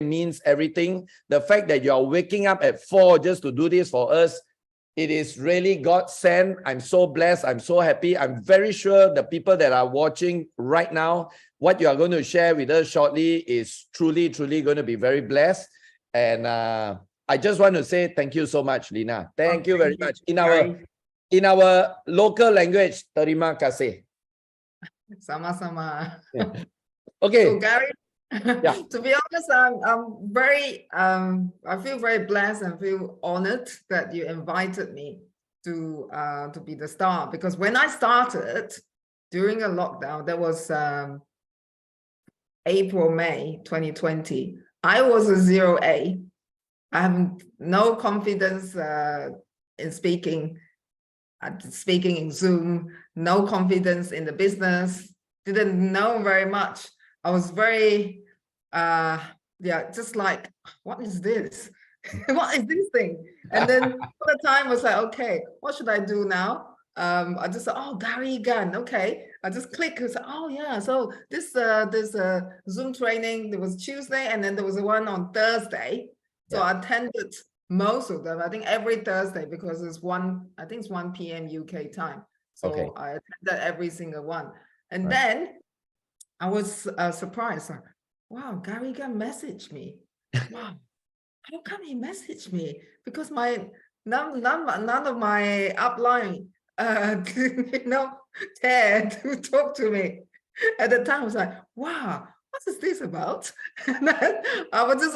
means everything. The fact that you are waking up at 4 just to do this for us, it is really God sent. I'm so blessed. I'm so happy. I'm very sure the people that are watching right now, what you are going to share with us shortly is truly, truly going to be very blessed. And I just want to say thank you so much, Lina. Thank you very much. In our local language, terima kasih. Sama-sama. Okay. So Gary, yeah. To be honest, I'm very I feel very blessed and feel honored that you invited me to be the star, because when I started during a lockdown, that was April, May 2020. I was a 0A. I have no confidence in speaking in Zoom, no confidence in the business, didn't know very much. I was very, just like, what is this? What is this thing? And then for the time I was like, okay, what should I do now? I just said, oh, Gary Gan, okay. I just click and said, oh yeah, so this Zoom training, there was Tuesday and then there was one on Thursday. So I attended most of them, I think every Thursday, because it's 1 p.m. UK time. So I attended every single one. And then I was surprised. Like, wow, Gary Gan messaged me. Wow, how come he messaged me? Because none of my upline dare to talk to me. At the time, I was like, wow, what is this about? And then I would just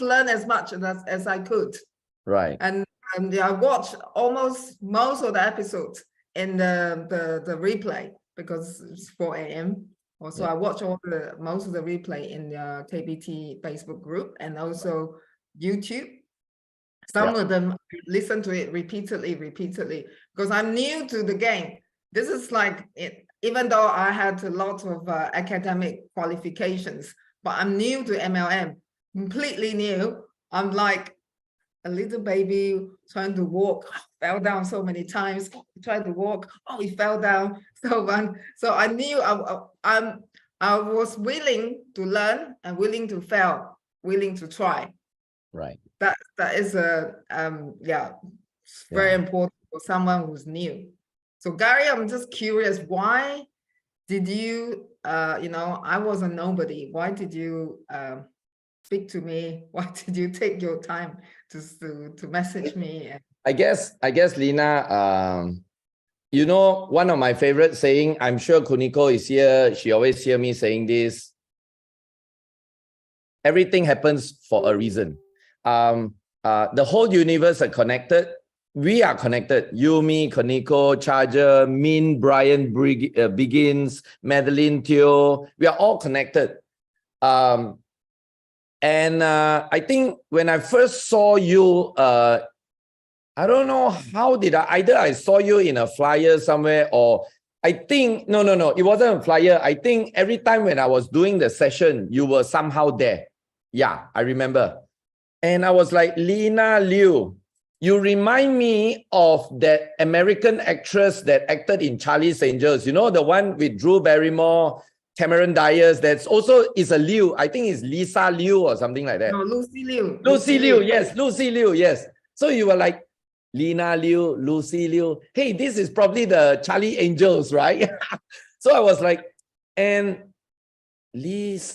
learn as much as I could. Right. And I watched almost most of the episodes in the replay, because it's 4 a.m. Also, I watched most of the replay in the KBT Facebook group and also YouTube. Some of them listen to it repeatedly, because I'm new to the game. This is like it. Even though I had a lot of academic qualifications, but I'm new to MLM, completely new. I'm like a little baby trying to walk, fell down so many times, tried to walk, oh, he fell down. So I knew I was willing to learn and willing to fail, willing to try. Right. That is very important for someone who's new. So Gary, I'm just curious, why did you, I was a nobody. Why did you speak to me? Why did you take your time to message me? I guess, Lina, one of my favorite saying, I'm sure Kuniko is here. She always hear me saying this. Everything happens for a reason. The whole universe are connected. We are connected. You, me, Kuniko, Charger, Min, Brian, Begins, Madeline, Theo. We are all connected. And I think when I first saw you, I don't know how did either I saw you in a flyer somewhere, or I think, no, it wasn't a flyer. I think every time when I was doing the session, you were somehow there. Yeah, I remember. And I was like, Lina Liu, you remind me of that American actress that acted in Charlie's Angels. You know, the one with Drew Barrymore, Cameron Diaz, that's also is a Liu. I think it's Lisa Liu or something like that. No, Lucy Liu. Lucy Liu, yes. Lucy Liu, yes. So you were like, Lina Liu, Lucy Liu. Hey, this is probably the Charlie Angels, right? So I was like, and Lin,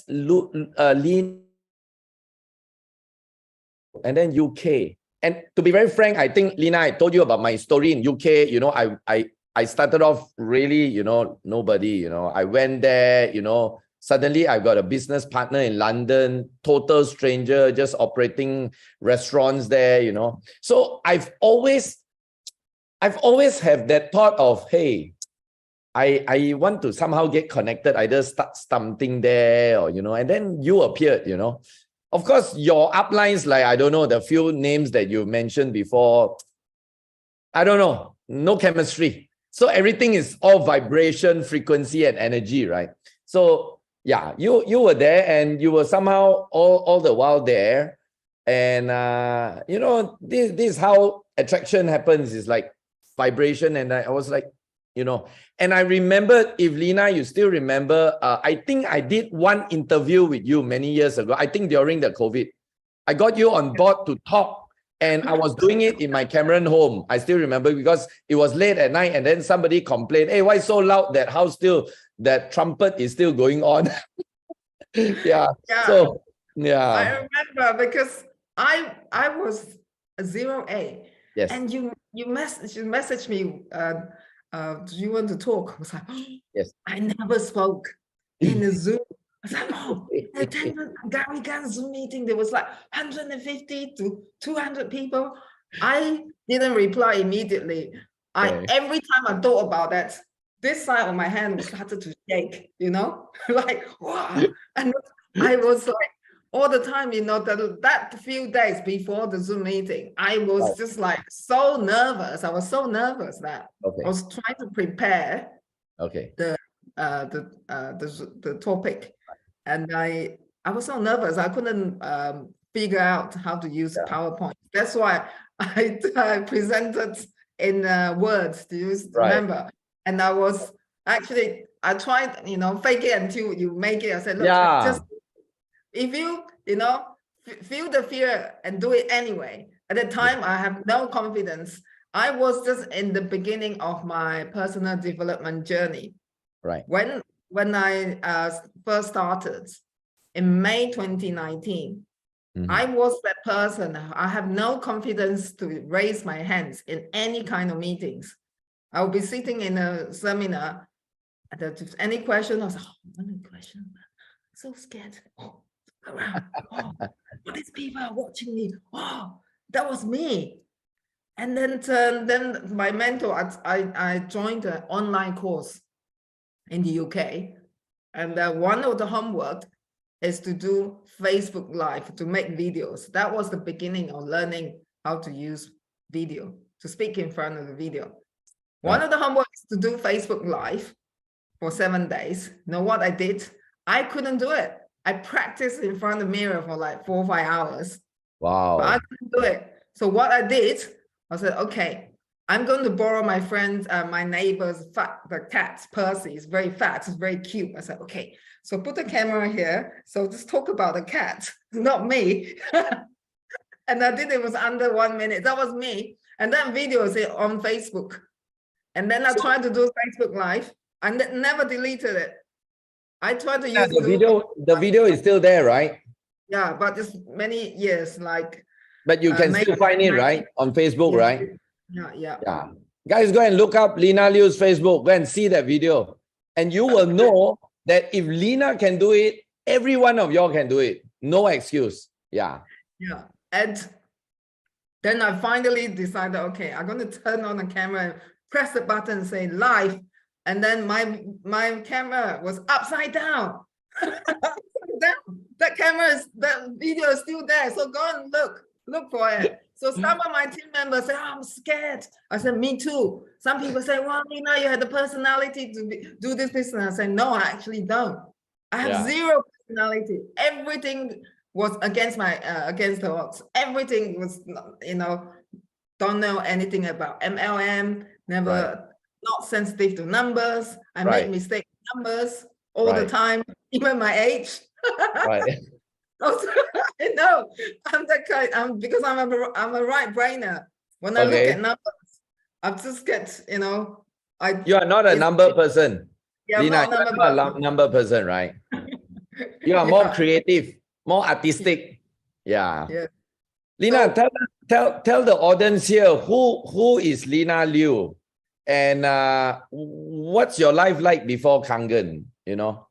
and then UK. And to be very frank, I think, Lina, I told you about my story in UK. You know, I started off really, nobody, I went there, suddenly I got a business partner in London, total stranger, just operating restaurants there, So I've always have that thought of, hey, I want to somehow get connected, either start something there or, and then you appeared, Of course, your uplines, like, I don't know, the few names that you mentioned before, I don't know, no chemistry. So everything is all vibration, frequency, and energy, right? So yeah, you were there and you were somehow all the while there. And, this is how attraction happens, is like vibration. And I was like, you know. And I remember, if Lina, you still remember, I think I did one interview with you many years ago. I think during the COVID, I got you on board to talk. And I was doing it in my Cameron home. I still remember because it was late at night, and then somebody complained, "Hey, why it's so loud? That house still, that trumpet is still going on." Yeah. So yeah. I remember because I was a 0A. Yes. And you messaged me, do you want to talk? I was like, oh, yes. I never spoke in a Zoom. I was like, oh, attended Gary Gan Zoom meeting. There was like 150 to 200 people. I didn't reply immediately. Every time I thought about that, this side of my hand started to shake, you know, like, wow. And I was like, all the time, you know, that few days before the Zoom meeting, I was just like so nervous. I was so nervous that I was trying to prepare the topic, and I was so nervous. I couldn't figure out how to use PowerPoint. That's why I presented in words. Do you remember? And I was actually, I tried, you know, fake it until you make it. I said, look, just if you know, feel the fear and do it anyway. At the time, I have no confidence. I was just in the beginning of my personal development journey. Right. When I first started in May 2019, I was that person. I have no confidence to raise my hands in any kind of meetings. I will be sitting in a seminar, and if any question, I was like, oh, one question. I'm so scared. Oh, around. Oh, all these people are watching me. Oh, that was me. And then my mentor, I joined an online course in the UK, and one of the homework is to do Facebook Live, to make videos. That was the beginning of learning how to use video, to speak in front of the video. One of the homework is to do Facebook Live for 7 days. You know what I did? I couldn't do it. I practiced in front of the mirror for like 4 or 5 hours. Wow. But I couldn't do it. So what I did, I said, okay, I'm going to borrow my friend's, my neighbor's the cat, Percy. It's very fat, it's very cute. I said, okay, so put the camera here. So just talk about the cat, not me. And I did it was under 1 minute. That was me. And then videos on Facebook. And then I tried to do Facebook Live. I never deleted it. I tried to use the video is still there, right? Yeah, but it's many years, like. But you can still find it, right? On Facebook, right? Yeah. Guys, go and look up Lina Liu's Facebook. Go and see that video. And you will know that if Lina can do it, every one of y'all can do it. No excuse. Yeah. Yeah. And then I finally decided, okay, I'm going to turn on the camera and press the button and say live. And then my camera was upside down. That video is still there. So go and look for it. So some of my team members say, oh, I'm scared. I said, me too. Some people say, well, Lina, you had the personality to do this business. I said, no, I actually don't. I have zero personality. Everything was against the odds. Everything was, you know, don't know anything about MLM, never, not sensitive to numbers. I make mistakes with numbers all the time, even my age. I know I'm that kind. Because I'm a right brainer. When I look at numbers, I just get, you know. You are not a number person. Yeah, Lina, I'm not a number person, right? You are more creative, more artistic. Yeah. Lina, tell the audience here who is Lina Liu, and what's your life like before Kangen? You know,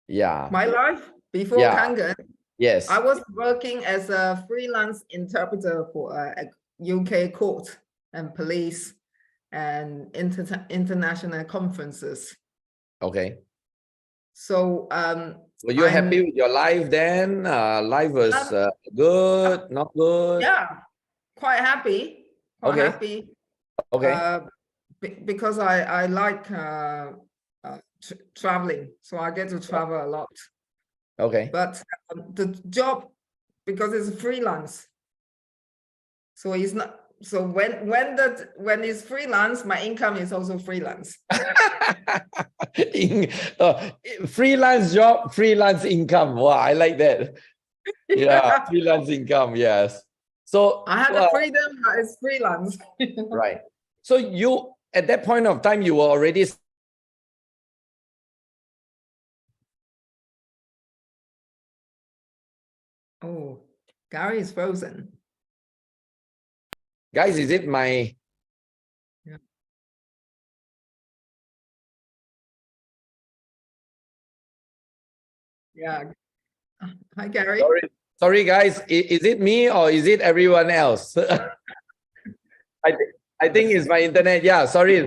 my life before Kangen. Yes. I was working as a freelance interpreter for a UK court and police and international conferences. Okay. So were you happy with your life then? Life was good, not good? Yeah, quite happy. Quite happy. Okay. Because I like traveling, so I get to travel a lot. Okay. But the job, because it's freelance, so it's not, so when it's freelance, my income is also freelance. Freelance job, freelance income. Wow, I like that. Yeah, freelance income. Yes. So I had the freedom, but it's freelance. right. So you at that point of time, you were already. Oh, Gary is frozen. Guys, is it my? Yeah. Yeah. Hi, Gary. Sorry, guys. Is it me or is it everyone else? I think it's my internet. Yeah, sorry.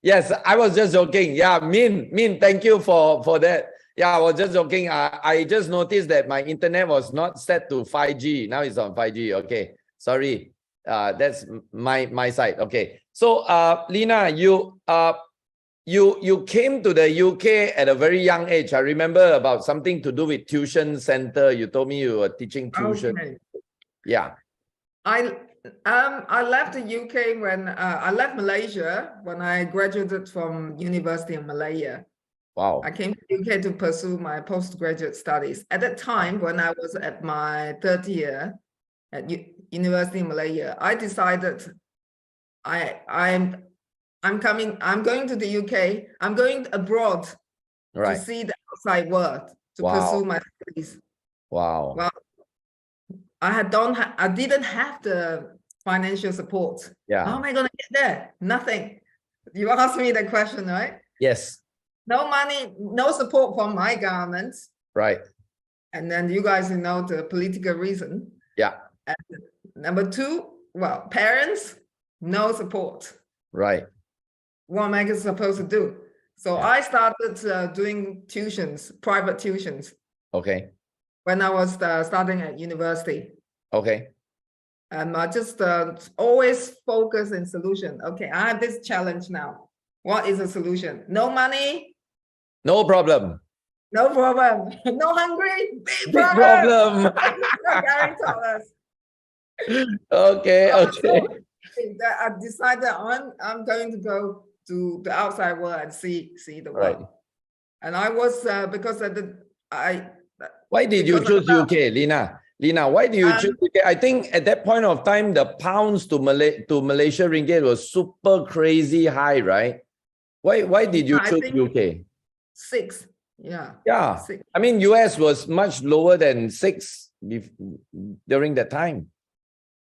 Yes, I was just joking. Yeah, Min, thank you for that. Yeah, I was just joking. I just noticed that my internet was not set to 5G. Now it's on 5G. Okay, sorry. That's my side. Okay. So, Lina, you came to the UK at a very young age. I remember about something to do with tuition center. You told me you were teaching tuition. Okay. Yeah. I left the UK when I left Malaysia when I graduated from University of Malaya. Wow. I came to the UK to pursue my postgraduate studies. At that time, when I was at my third year at University of Malaya, I decided I'm going to the UK. I'm going abroad to see the outside world to pursue my studies. Wow. Well, I didn't have the financial support. Yeah. How am I going to get there? Nothing. You asked me the question, right? Yes. No money, no support from my government. Right. And then you guys know the political reason. Yeah. And number two, well, parents, no support. Right. What am I supposed to do? So I started doing tuitions, private tuitions. Okay. When I was starting at university. Okay. I just always focus in solution. Okay, I have this challenge now. What is the solution? No money? No problem. No problem. No hungry? Big problem. Gary told us. Okay. So I decided I'm going to go to the outside world and see the world. Right. And I was because Why did you choose UK, Lina? Lina, why do you choose UK? I think at that point of time, the pounds to Malaysia ringgit was super crazy high, right? Why did you choose UK? 6. Yeah. Yeah. 6. I mean, US was much lower than 6 during that time.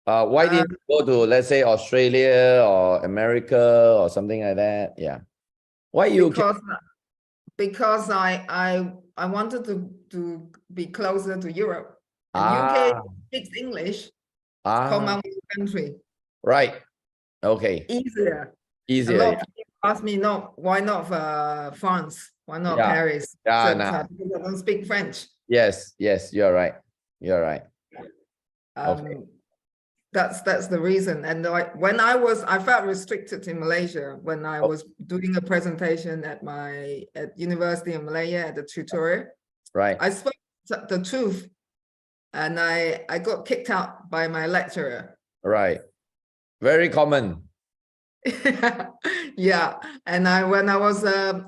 Why didn't you go to, let's say, Australia or America or something like that? Yeah. Why UK? Because I wanted to be closer to Europe. And UK speaks English. It's Commonwealth country. Right. Okay. Easier. Easier. A lot of people ask me, no, why not France? Why not Paris? Yeah, because I don't speak French. Yes, you're right. You're right. Okay. That's the reason. And when I felt restricted in Malaysia when I was doing a presentation at University of Malaya at the tutorial. Right. I spoke the truth, and I got kicked out by my lecturer. Right. Very common. Yeah, and when I was a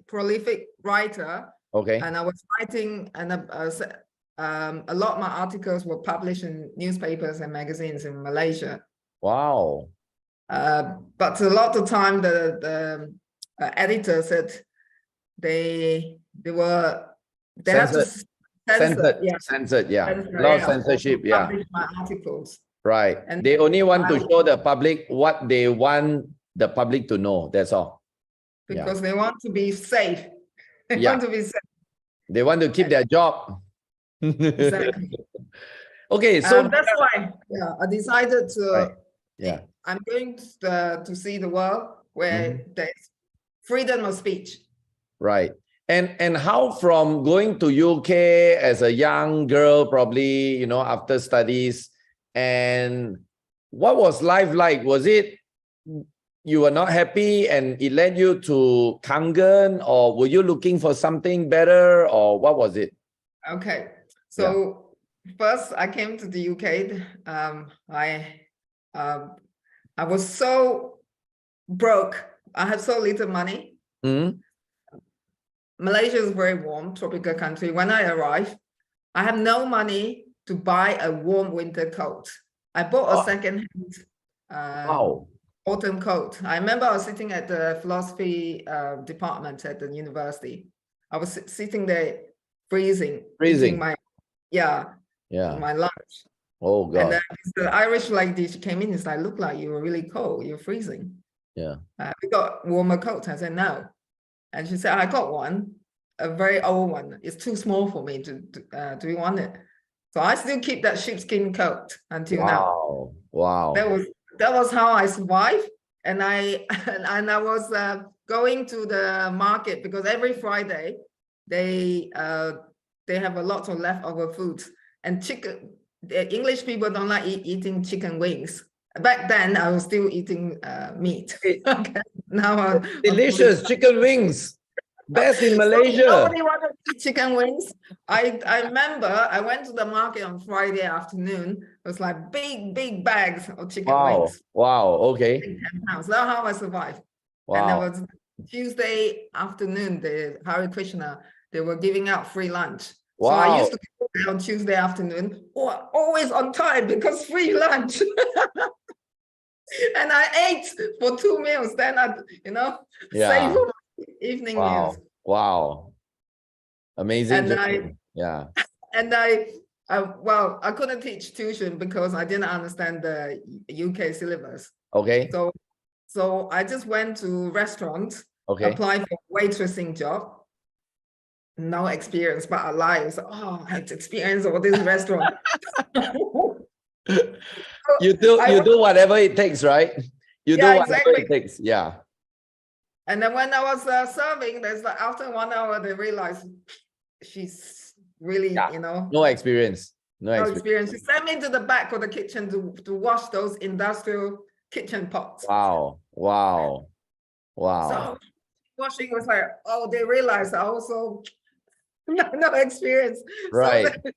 prolific writer. Okay. And I was writing, and a lot of my articles were published in newspapers and magazines in Malaysia. Wow. But a lot of time the editor said they had to censored. Yeah. A lot of censorship. Yeah. Publish my articles. Right. And they only want to show the public what they want the public to know. That's all. Because they want to be safe. They want to be safe. They want to keep their job. Exactly. Okay, so that's why I decided to. Yeah. I'm going to see the world where there's freedom of speech. Right. And how from going to UK as a young girl, probably, after studies, and what was life like? Was it you were not happy and it led you to Kangen, or were you looking for something better, or what was it? Okay. So first I came to the UK. I was so broke. I had so little money. Mm. Malaysia is a very warm, tropical country. When I arrived, I have no money to buy a warm winter coat. I bought a Oh. second-hand Wow. autumn coat. I remember I was sitting at the philosophy department at the university. I was sitting there freezing. Freezing. Eating my lunch. Oh God. And then the Irish lady, she came in, it's like, look like you were really cold, you're freezing. Yeah. We got warmer coats. I said, no. And she said, I got one, a very old one. It's too small for me do you want it? So I still keep that sheepskin coat until now. Wow. That was how I survived. And I was going to the market because every Friday they have a lot of leftover food and chicken. The English people don't like eating chicken wings. Back then, I was still eating meat. Okay. Now delicious chicken wings, best in Malaysia. So nobody wanted to eat chicken wings. I remember I went to the market on Friday afternoon. It was like big bags of chicken wings. Wow. Okay. 10 pounds. That's how I survived. Wow. And there was Tuesday afternoon, the Hare Krishna, they were giving out free lunch. Wow. So I used to go there on Tuesday afternoon, always on time because free lunch. And I ate for 2 meals. Then I, save for my evening meals. Wow. Amazing. And I couldn't teach tuition because I didn't understand the UK syllabus. Okay. So I just went to restaurants, applied for a waitressing job. No experience, but I lied. So, I had experience of this restaurant. You do whatever it takes, right? You do whatever it takes. Yeah. And then when I was serving, there's like after 1 hour, they realized she's really, no experience. No experience. She sent me to the back of the kitchen to wash those industrial kitchen pots. Wow. So washing was like, they realized I also no experience. Right. So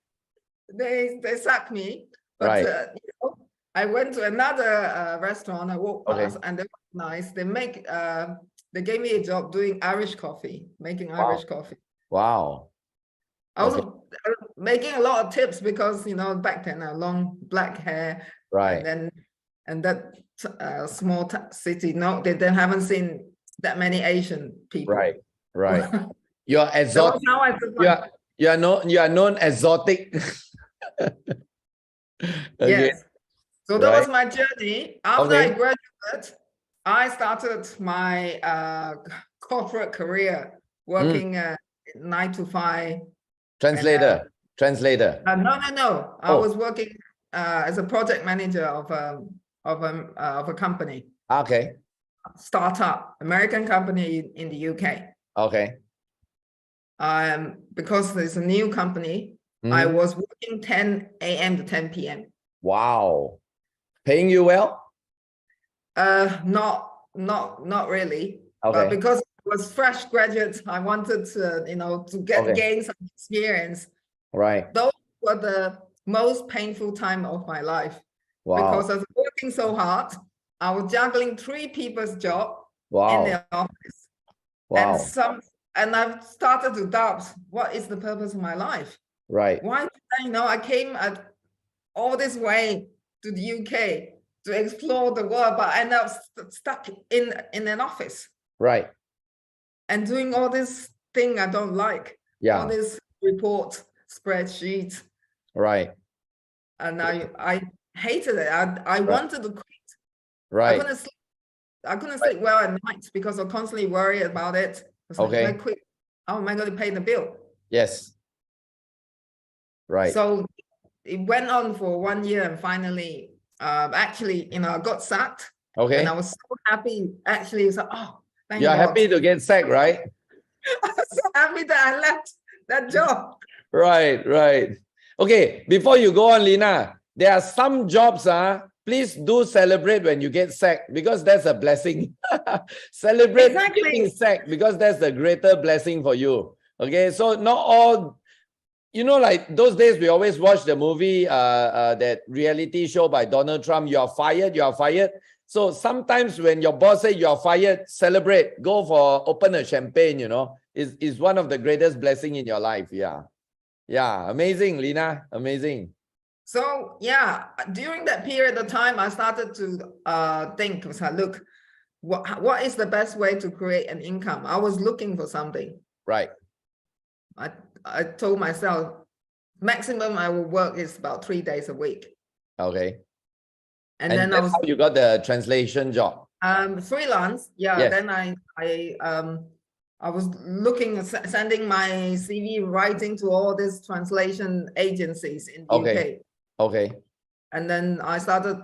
they sacked me. But I went to another restaurant. I walked past and they were nice. They gave me a job doing Irish coffee, making Irish coffee. Wow. I was making a lot of tips because, back then, long black hair. Right. And that small city, they haven't seen that many Asian people. Right. You're exotic. You are known exotic. Yes. So that was my journey. After I graduated, I started my corporate career working 9 to 5. Translator. No. I was working as a project manager of a company. Okay. Startup, American company in the UK. Okay. Because there's a new company, I was working 10 a.m. to 10 p.m. Wow. Paying you well? Not really. Okay. But because I was fresh graduate, I wanted to, to gain some experience. Right. Those were the most painful time of my life. Wow. Because I was working so hard. I was juggling 3 people's job in the office. Wow. And I've started to doubt, what is the purpose of my life? Right. Why did I came all this way to the UK to explore the world, but I end up stuck in an office. Right. And doing all this thing I don't like. Yeah. All this report, spreadsheets. Right. And I hated it. I wanted to quit. Right. I couldn't sleep well at night because I constantly worried about it. I was like, if I quit, how am I going to pay the bill? Yes. Right. So it went on for 1 year and finally, I got sacked. Okay. And I was so happy. Actually, it's like, thank You're God. happy to get sacked, right? I was so happy that I left that job. Right. Okay, before you go on, Lina, there are some jobs, please do celebrate when you get sacked because that's a blessing. Celebrate getting sacked because that's the greater blessing for you. Okay, so not all You know, like those days, we always watch the movie, that reality show by Donald Trump. You are fired. You are fired. So sometimes when your boss say you are fired, celebrate. Go for open a champagne. You know, is one of the greatest blessing in your life. Yeah, yeah, amazing, Lina, amazing. So yeah, during that period of time, I started to think, look, what is the best way to create an income? I was looking for something. Right. I told myself, maximum I will work is about 3 days a week. Okay. And then that's how you got the translation job. Freelance. Yeah. Yes. Then I was looking, sending my CV, writing to all these translation agencies in the UK. Okay. And then I started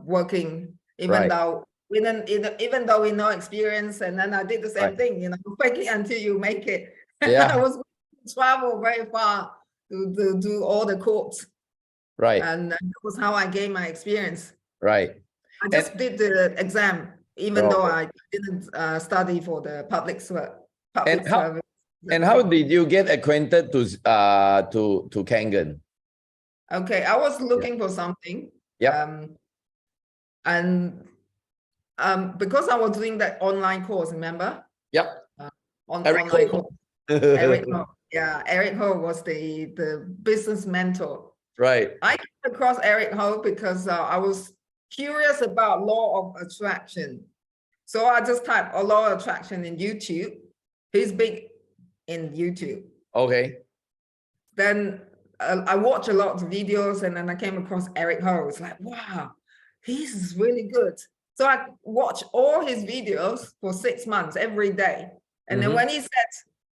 working, even though we no experience. And then I did the same thing, you know, fake it until you make it. Yeah. I was travel very far to do all the courts. Right. And that was how I gained my experience. Right. I just did the exam, even though I didn't study for the public service. And how did you get acquainted to Kangen? Okay, I was looking for something. Yeah. Because I was doing that online course, remember? Yep. Online course. Eric Ho. Yeah, Eric Ho was the business mentor. Right. I came across Eric Ho because I was curious about law of attraction. So I just typed a law of attraction in YouTube. He's big in YouTube. Okay. Then I watched a lot of videos, and then I came across Eric Ho. It's like, wow, he's really good. So I watched all his videos for 6 months every day. And then when he said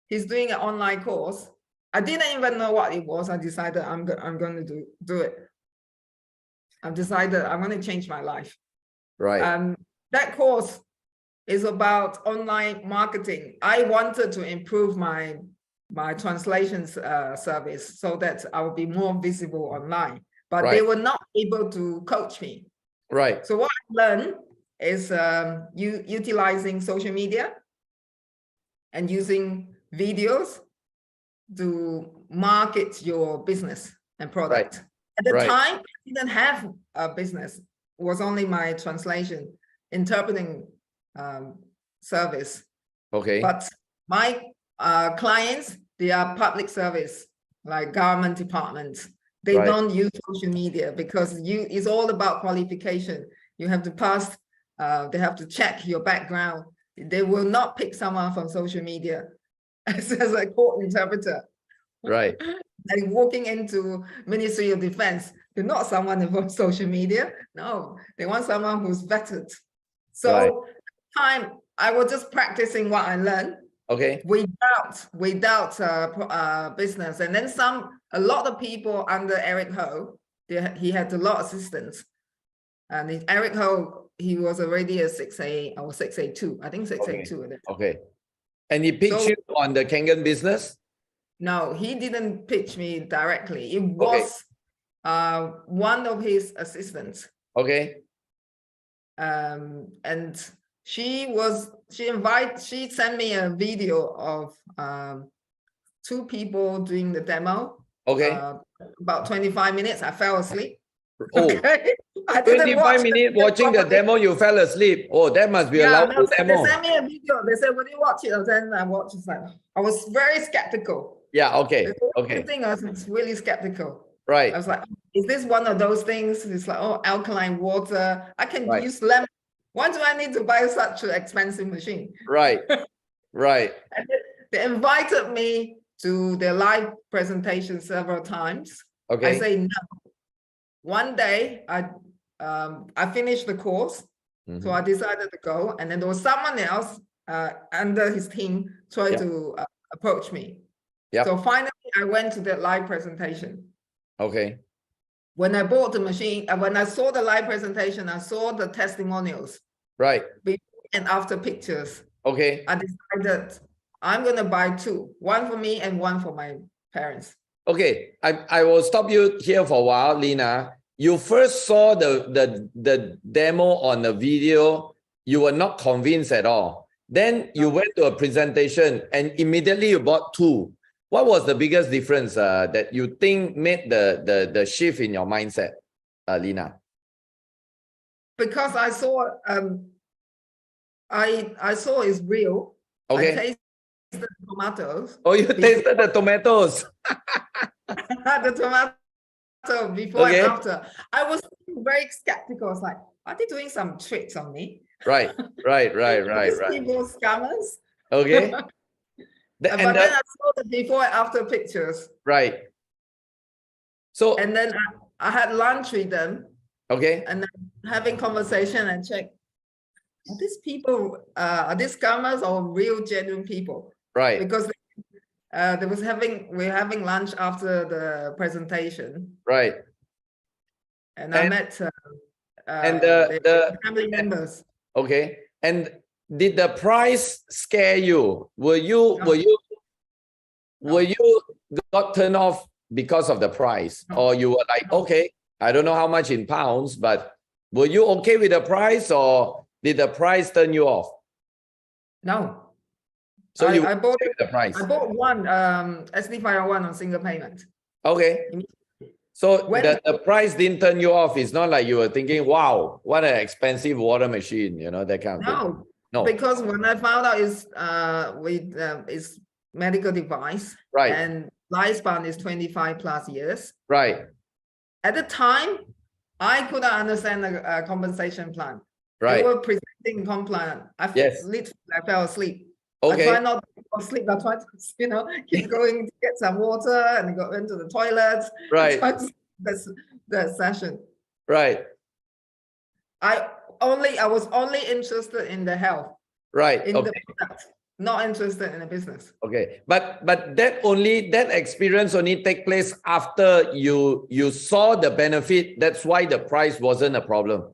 he's doing an online course, I didn't even know what it was. I decided I'm going to do it. I've decided I'm going to change my life. Right. That course is about online marketing. I wanted to improve my translations service so that I would be more visible online, but they were not able to coach me. Right. So what I learned is utilizing social media and using videos to market your business and product. Right. At the time, I didn't have a business. It was only my translation, interpreting service. Okay. But my clients, they are public service, like government departments. They don't use social media because it's all about qualification. You have to pass, they have to check your background. They will not pick someone from social media as a court interpreter. Right. Like walking into Ministry of Defense, they're not someone from social media. No, they want someone who's vetted. So time I was just practicing what I learned. Okay. Without business. And then a lot of people under Eric Ho, he had a lot of assistants. And Eric Ho, he was already a 6A or 6A2. I think 6A2. Okay. And he pitched you on the Kangen business? No, he didn't pitch me directly. It was one of his assistants. Okay. And she sent me a video of 2 people doing the demo. Okay. About 25 minutes. I fell asleep. Oh, okay. 25 minutes watching the demo, you fell asleep. Oh, that must be a loud demo. They sent me a video. They said, "Will you watch it?" And then I watched it. I was very skeptical. Yeah. Okay. Okay. I was really skeptical. Right. I was like, "Is this one of those things?" It's like, "Oh, alkaline water. I can use lemon. Why do I need to buy such an expensive machine?" Right. Right. And they invited me to their live presentation several times. Okay. I say no. One day, I finished the course, so I decided to go. And then there was someone else under his team tried to approach me. Yep. So finally, I went to that live presentation. Okay. When I bought the machine, when I saw the live presentation, I saw the testimonials. Right. Before and after pictures. Okay. I decided I'm going to buy 2, one for me and one for my parents. Okay, I will stop you here for a while, Lina. You first saw the demo on the video. You were not convinced at all. Then you went to a presentation and immediately you bought 2. What was the biggest difference that you think made the shift in your mindset, Lina? Because I saw I saw it's real. Okay. I tasted the tomatoes. Oh, you tasted the tomatoes. The tomato before Okay. and after. I was very skeptical. I was like, are they doing some tricks on me? Right. These people scammers. Okay. But then I saw the before and after pictures. Right. So And then I had lunch with them. Okay. And then having conversation and check, are these people, are these scammers or real genuine people? Right. Because we're having lunch after the presentation. Right. And I met the family members. Okay. And did the price scare you? Were you got turned off because of the price? No. Or you were like, okay, I don't know how much in pounds, but were you okay with the price, or did the price turn you off? No. So I bought the price. I bought one SD501 on single payment. Okay. So the price didn't turn you off. It's not like you were thinking, wow, what an expensive water machine, that kind of thing. No. Because when I found out it's medical device, right, and lifespan is 25 plus years. Right. At the time, I couldn't understand the compensation plan. Right. They were presenting comp plan. I fell asleep. Okay. I try not to fall asleep. I try to, keep going to get some water and go into the toilet. Right. The session. Right. I was only interested in the health. Right. In the product, not interested in the business. Okay. But that experience only take place after you saw the benefit. That's why the price wasn't a problem.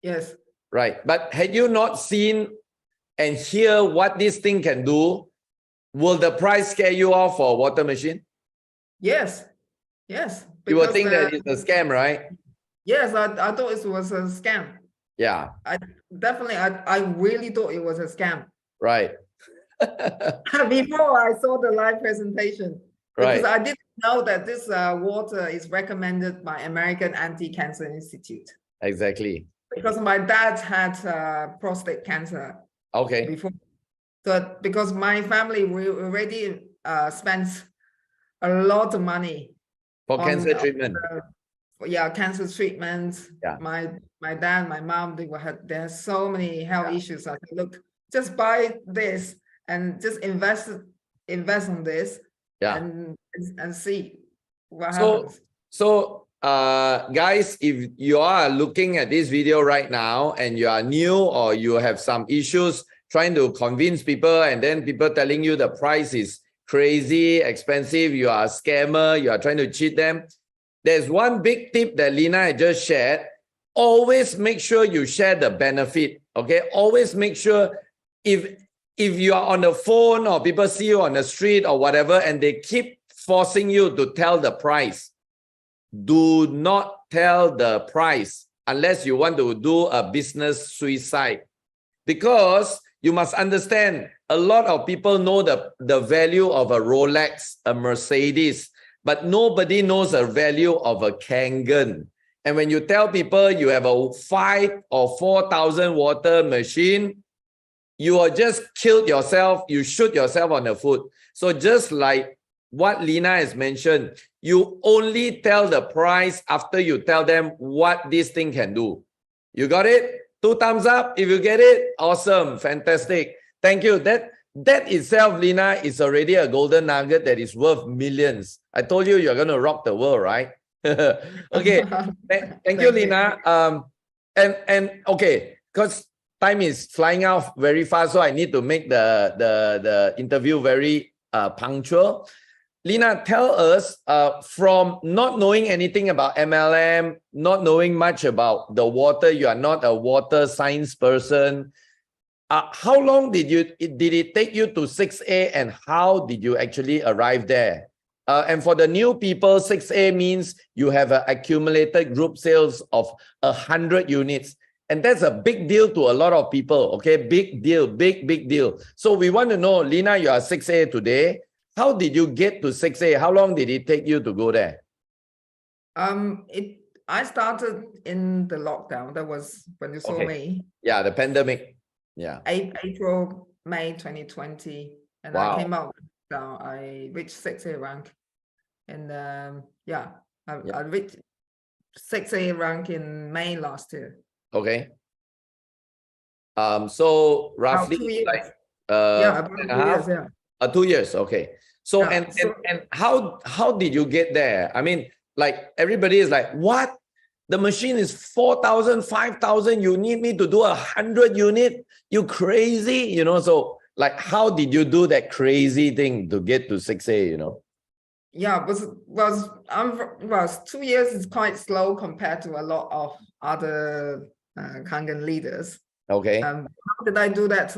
Yes. Right. But had you not seen and hear what this thing can do, will the price scare you off for a water machine? Yes. Yes. You will think that it's a scam, right? Yes, I thought it was a scam. Yeah. I really thought it was a scam. Right. Before I saw the live presentation. Because Right. I didn't know that this water is recommended by American Anti-Cancer Institute. Exactly. Because my dad had prostate cancer. Okay. Before. So because my family, we already spent a lot of money For cancer treatment. Cancer treatments. Yeah. My dad, my mom, they had so many health issues. I said, look, just buy this and just invest on this. Yeah. And see what happens. So guys, if you are looking at this video right now and you are new or you have some issues trying to convince people, and then people telling you the price is crazy expensive, you are a scammer, you are trying to cheat them, there's one big tip that Lina just shared. Always make sure you share the benefit. Okay, always make sure if you are on the phone or people see you on the street or whatever and they keep forcing you to tell the price, do not tell the price unless you want to do a business suicide. Because you must understand, a lot of people know the value of a Rolex, a Mercedes, but nobody knows the value of a Kangen. And when you tell people you have a 5,000 or 4,000 water machine, you are just killed yourself, you shoot yourself on the foot. So just like what Lina has mentioned, you only tell the price after you tell them what this thing can do. You got it? 2 thumbs up if you get it. Awesome, fantastic. Thank you. That itself, Lina, is already a golden nugget that is worth millions. I told you you're going to rock the world, right? Okay. Thank you, Lina. And okay, because time is flying out very fast, so I need to make the interview very punctual. Lina, tell us, from not knowing anything about MLM, not knowing much about the water, you are not a water science person. How long did it take you to 6A, and how did you actually arrive there? And for the new people, 6A means you have an accumulated group sales of 100 units. And that's a big deal to a lot of people, okay? Big deal, big deal. So we want to know, Lina, you are 6A today. how did you get to 6A? How long did it take you to go there? I started in the lockdown. That was when you saw me. Yeah, the pandemic. Yeah. April, May 2020. And Wow. I came out down. I reached 6A rank. And I reached 6A rank in May last year. Okay. So roughly 2 years. like About 2 years, 2 years. Okay. So Yeah, and how did you get there? I mean, like everybody is like, what? The machine is 4,000, 5,000. You need me to do 100 unit? You crazy? You know, so like, how did you do that crazy thing to get to 6A, you know? Yeah, was 2 years is quite slow compared to a lot of other Kangen leaders. Okay. How did I do that?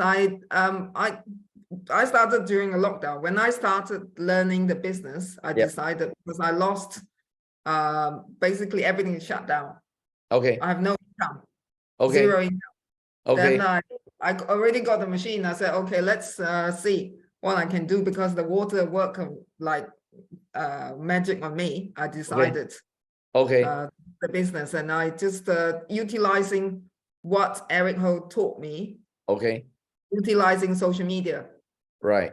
I started during a lockdown. When I started learning the business, I decided, because I lost basically everything is shut down. Okay. I have no income. Okay. Zero income. Okay. Then I already got the machine. I said, okay, let's see what I can do, because the water worked like magic on me. I decided the business, and I just utilizing what Eric Ho taught me. Okay. Utilizing social media. Right.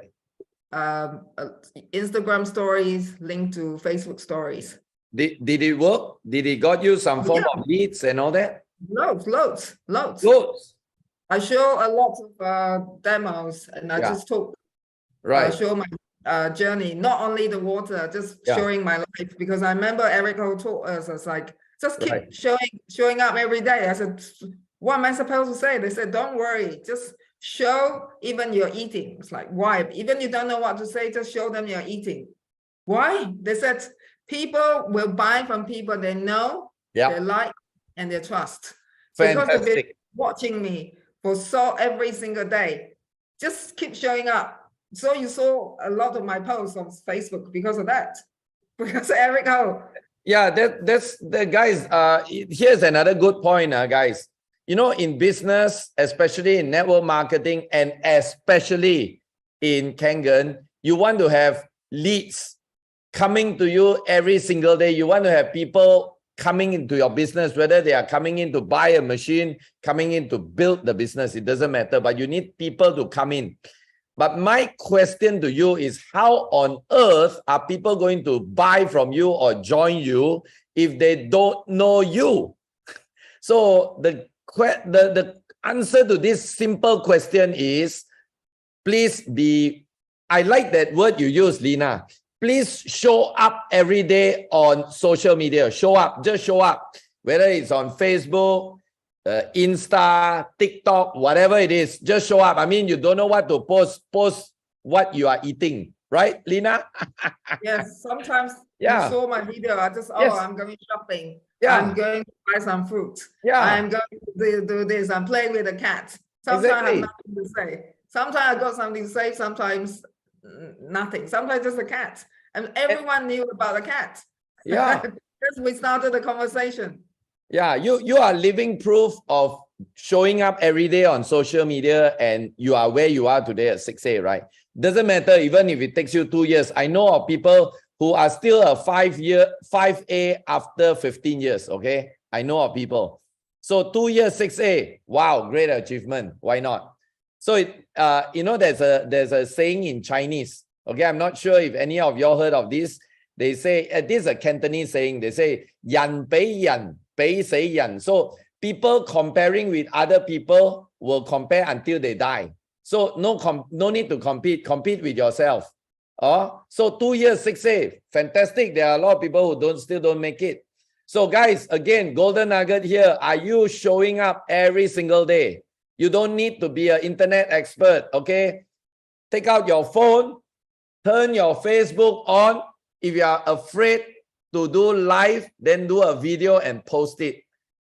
Instagram stories linked to Facebook stories. Did it work? Did it got you some form of leads and all that? Loads. I show a lot of demos, and I just talk. Show my journey, not only the water, just showing my life. Because I remember Eric Ho taught us, it's like, just keep showing up every day. I said, what am I supposed to say? They said, don't worry, just show even you're eating. It's like, why? Even you don't know what to say, just show them you're eating. Why? They said, people will buy from people they know, they like, and they trust. Fantastic. Because they've been watching me for every single day. Just keep showing up. So you saw a lot of my posts on Facebook because of that. Because of Eric Ho. Yeah, that's the guys. Here's another good point, guys. You know, in business, especially in network marketing, and especially in Kangen, you want to have leads coming to you every single day. You want to have people coming into your business, whether they are coming in to buy a machine, coming in to build the business, it doesn't matter, but you need people to come in. But my question to you is, how on earth are people going to buy from you or join you if they don't know you? So the answer to this simple question is, please be, I like that word you use, Lina. Please show up every day on social media. Show up, just show up. Whether it's on Facebook, Insta, TikTok, whatever it is, just show up. I mean, you don't know what to post what you are eating, right, Lina? Yes, sometimes you saw my video, I just, I'm going shopping. I'm going to buy some fruit. I'm going to do this. I'm playing with a cat. Sometimes I have nothing to say. Sometimes I got something to say, sometimes nothing. Sometimes just a cat. And everyone knew about the cat. Yeah. Because we started the conversation. Yeah, you are living proof of showing up every day on social media, and you are where you are today at 6A, right? Doesn't matter even if it takes you 2 years. I know of people who are still a 5A after 15 years, okay? I know of people. So 2 years, 6A, wow, great achievement. Why not? So you know, there's a saying in Chinese, okay? I'm not sure if any of y'all heard of this. They say, this is a Cantonese saying, they say, yan bei yan, bei sei yan. So people comparing with other people will compare until they die. So no need to compete with yourself. So 2 years, 6A, fantastic. There are a lot of people who still don't make it. So guys, again, golden nugget here. Are you showing up every single day? You don't need to be an internet expert, okay? Take out your phone, turn your Facebook on. If you are afraid to do live, then do a video and post it.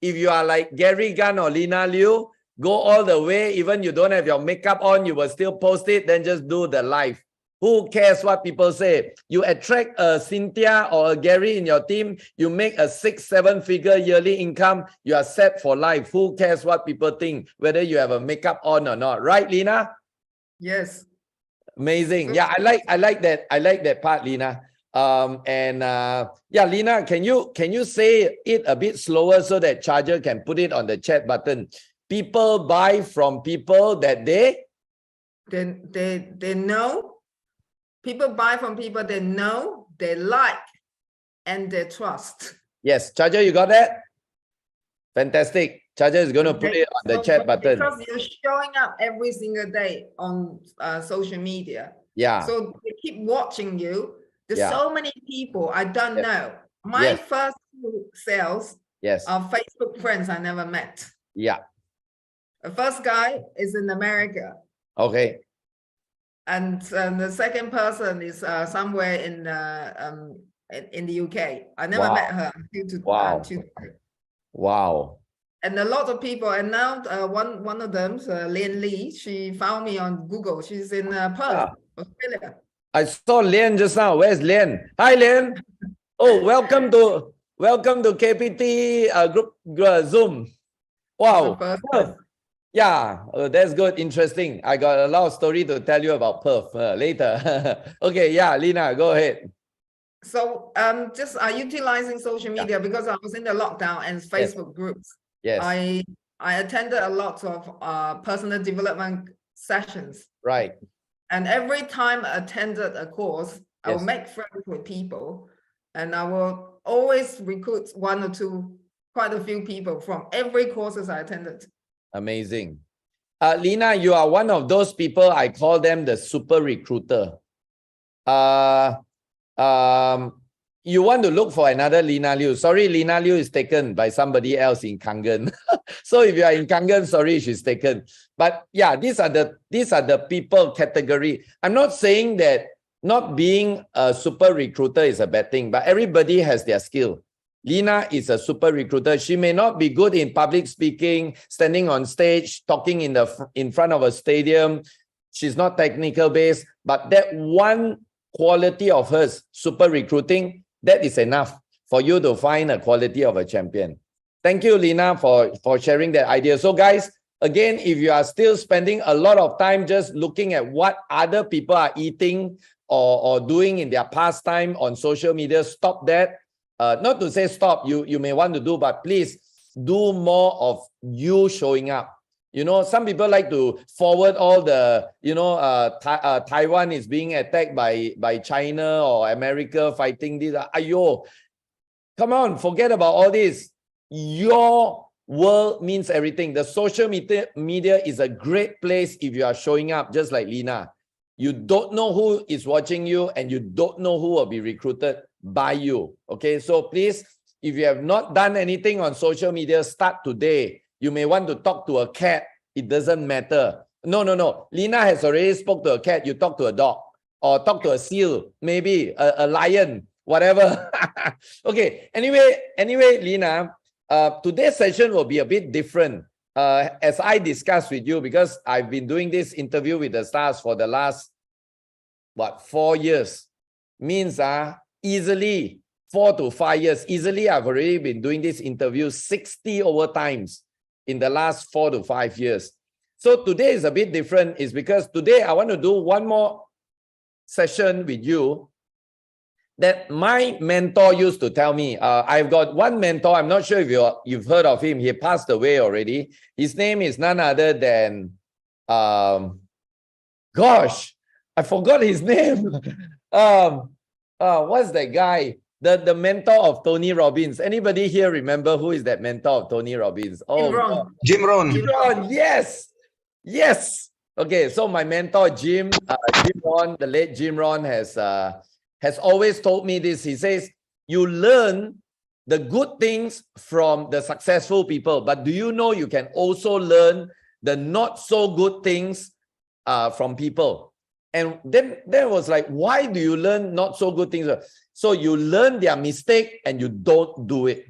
If you are like Gary Gan or Lina Liu, go all the way. Even you don't have your makeup on, you will still post it. Then just do the live. Who cares what people say? You attract a Cynthia or a Gary in your team, you make a 6-7 figure yearly income, you are set for life. Who cares what people think, whether you have a makeup on or not? Right, Lina? Yes. Amazing. So- Yeah, I like that part, Lina. Yeah, Lina, can you say it a bit slower so that Charger can put it on the chat button? People buy from people that they know. People buy from people they know, they like, and they trust. Yes, Charger, you got that? Fantastic. Charger is going to put Okay, it on the so chat button. because you're showing up every single day on social media, Yeah. so they keep watching you. There's Yeah. so many people I don't Yes. know. My Yes. first two sales Yes. are Facebook friends I never met. Yeah. The first guy is in America, Okay. and the second person is somewhere in the UK. I never Wow. met her until Wow. today. Wow. And a lot of people, and now one of them, Lin Lee, she found me on Google. She's in Perth, Australia. I saw Lian just now. Where's Lian? Hi, Lian. Oh, welcome to KPT group Zoom. Wow. Perth. Yeah, that's good. Interesting. I got a lot of story to tell you about Perth later. Okay, yeah, Lina, go ahead. So just utilizing social media because I was in the lockdown and Facebook groups. Yes. I attended a lot of personal development sessions. Right. And every time I attended a course, I will Yes. make friends with people, and I will always recruit one or two, quite a few people from every courses I attended. Amazing. Lina, you are one of those people, I call them the super recruiter. You want to look for another Lina Liu. Sorry, Lina Liu is taken by somebody else in Kangen. So if you are in Kangen, sorry, she's taken. But yeah, these are the people category. I'm not saying that not being a super recruiter is a bad thing, but everybody has their skill. Lina is a super recruiter. She may not be good in public speaking, standing on stage, talking in front of a stadium. She's not technical based, but that one quality of hers, super recruiting, that is enough for you to find a quality of a champion. Thank you, Lina, for sharing that idea. So guys, again, if you are still spending a lot of time just looking at what other people are eating or doing in their pastime on social media, stop that. Not to say stop, you may want to do, but please do more of you showing up. You know, some people like to forward all the, Taiwan is being attacked by China or America fighting this. Ayo, come on, forget about all this. Your world means everything. The social media is a great place if you are showing up, just like Lina. You don't know who is watching you and you don't know who will be recruited by you. Okay, so please, if you have not done anything on social media, start today. You may want to talk to a cat. It doesn't matter. No. Lina has already spoke to a cat. You talk to a dog or talk to a seal, maybe a lion, whatever. Okay. Anyway, Lina, today's session will be a bit different. As I discussed with you, because I've been doing this interview with the stars for the last 4 years. Means easily 4 to 5 years. Easily, I've already been doing this interview 60 over times in the last 4 to 5 years. So today is a bit different, is because today I want to do one more session with you that my mentor used to tell me. I've got one mentor. I'm not sure if you've heard of him. He passed away already. His name is none other than, gosh, I forgot his name. What's that guy? The mentor of Tony Robbins. Anybody here remember who is that mentor of Tony Robbins? Jim Rohn. Jim Rohn. Jim Rohn, yes. Okay, so my mentor Jim Rohn, the late Jim Rohn has always told me this. He says, you learn the good things from the successful people, but do you know you can also learn the not so good things from people? And then was like, why do you learn not so good things? So you learn their mistake and you don't do it.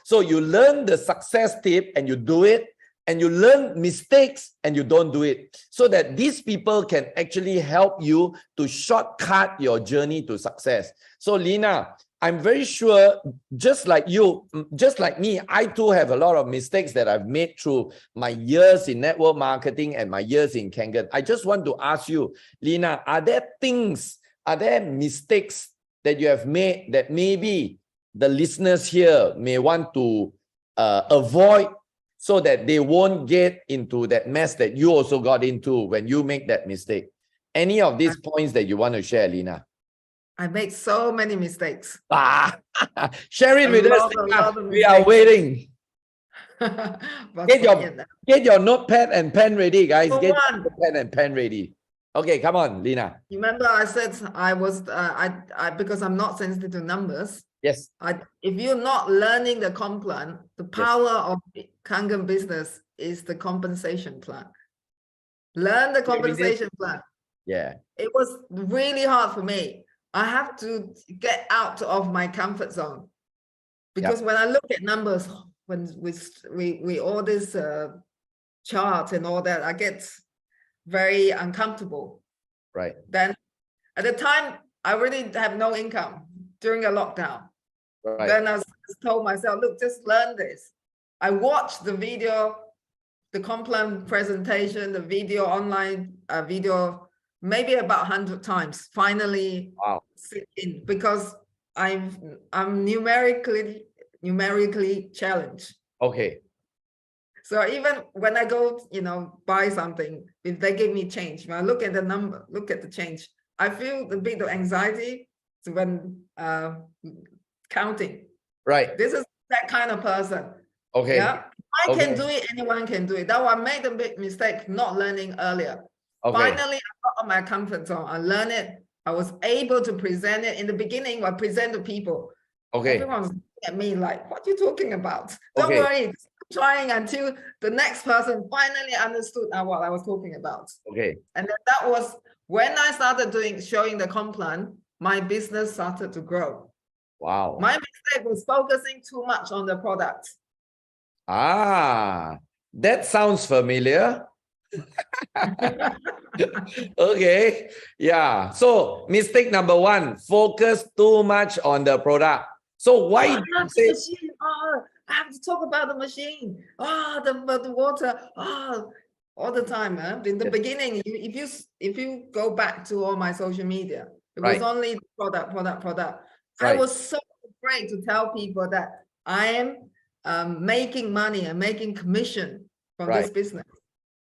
So you learn the success tip and you do it, and you learn mistakes and you don't do it, so that these people can actually help you to shortcut your journey to success. So Lina, I'm very sure, just like you, just like me, I too have a lot of mistakes that I've made through my years in network marketing and my years in Kangen. I just want to ask you, Lina, are there mistakes that you have made that maybe the listeners here may want to avoid so that they won't get into that mess that you also got into when you make that mistake? Any of these points that you want to share, Lina? I make so many mistakes. Share it with us. Lot of We are waiting. But Get your notepad and pen ready, guys. For Get one. your notepad and pen ready. Okay, come on, Lina. Remember, I said I was I because I'm not sensitive to numbers. Yes. If you're not learning the comp plan, the power of Kangen business is the compensation plan. Learn the compensation plan. Yeah. It was really hard for me. I have to get out of my comfort zone because when I look at numbers, when we all this chart and all that, I get very uncomfortable. Right. Then at the time, I really have no income during a lockdown. Right. Then I told myself, look, just learn this. I watched the video, the comp plan presentation, the video online video, maybe about 100 times. Finally, sit in because I'm numerically challenged. Okay. So even when I go, buy something, if they give me change, when I look at the number, look at the change, I feel a bit of anxiety when counting. Right. This is that kind of person. Okay. Yeah. I can do it, anyone can do it. That I made a big mistake not learning earlier. Okay. Finally, I got on my comfort zone. I learned it. I was able to present it. In the beginning, I present to people. Okay. Everyone was looking at me like, what are you talking about? Don't worry. Trying until the next person finally understood what I was talking about. Okay. And then that was when I started showing the comp plan, my business started to grow. Wow. My mistake was focusing too much on the product. That sounds familiar. Okay. Yeah. So mistake number one, focus too much on the product. So why do you say I have to talk about the machine. The water. All the time. In the beginning, if you go back to all my social media, it was only product. I was so afraid to tell people that I am making money and making commission from this business.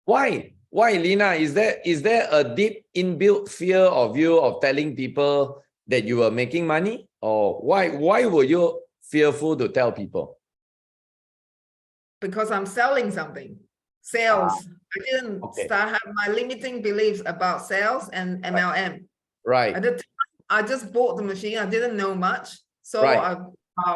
Why, Lina? Is there a deep inbuilt fear of you of telling people that you are making money, or why were you fearful to tell people? Because I'm selling something. Sales. I didn't have my limiting beliefs about sales and MLM. Right. At the time, I just bought the machine. I didn't know much. So I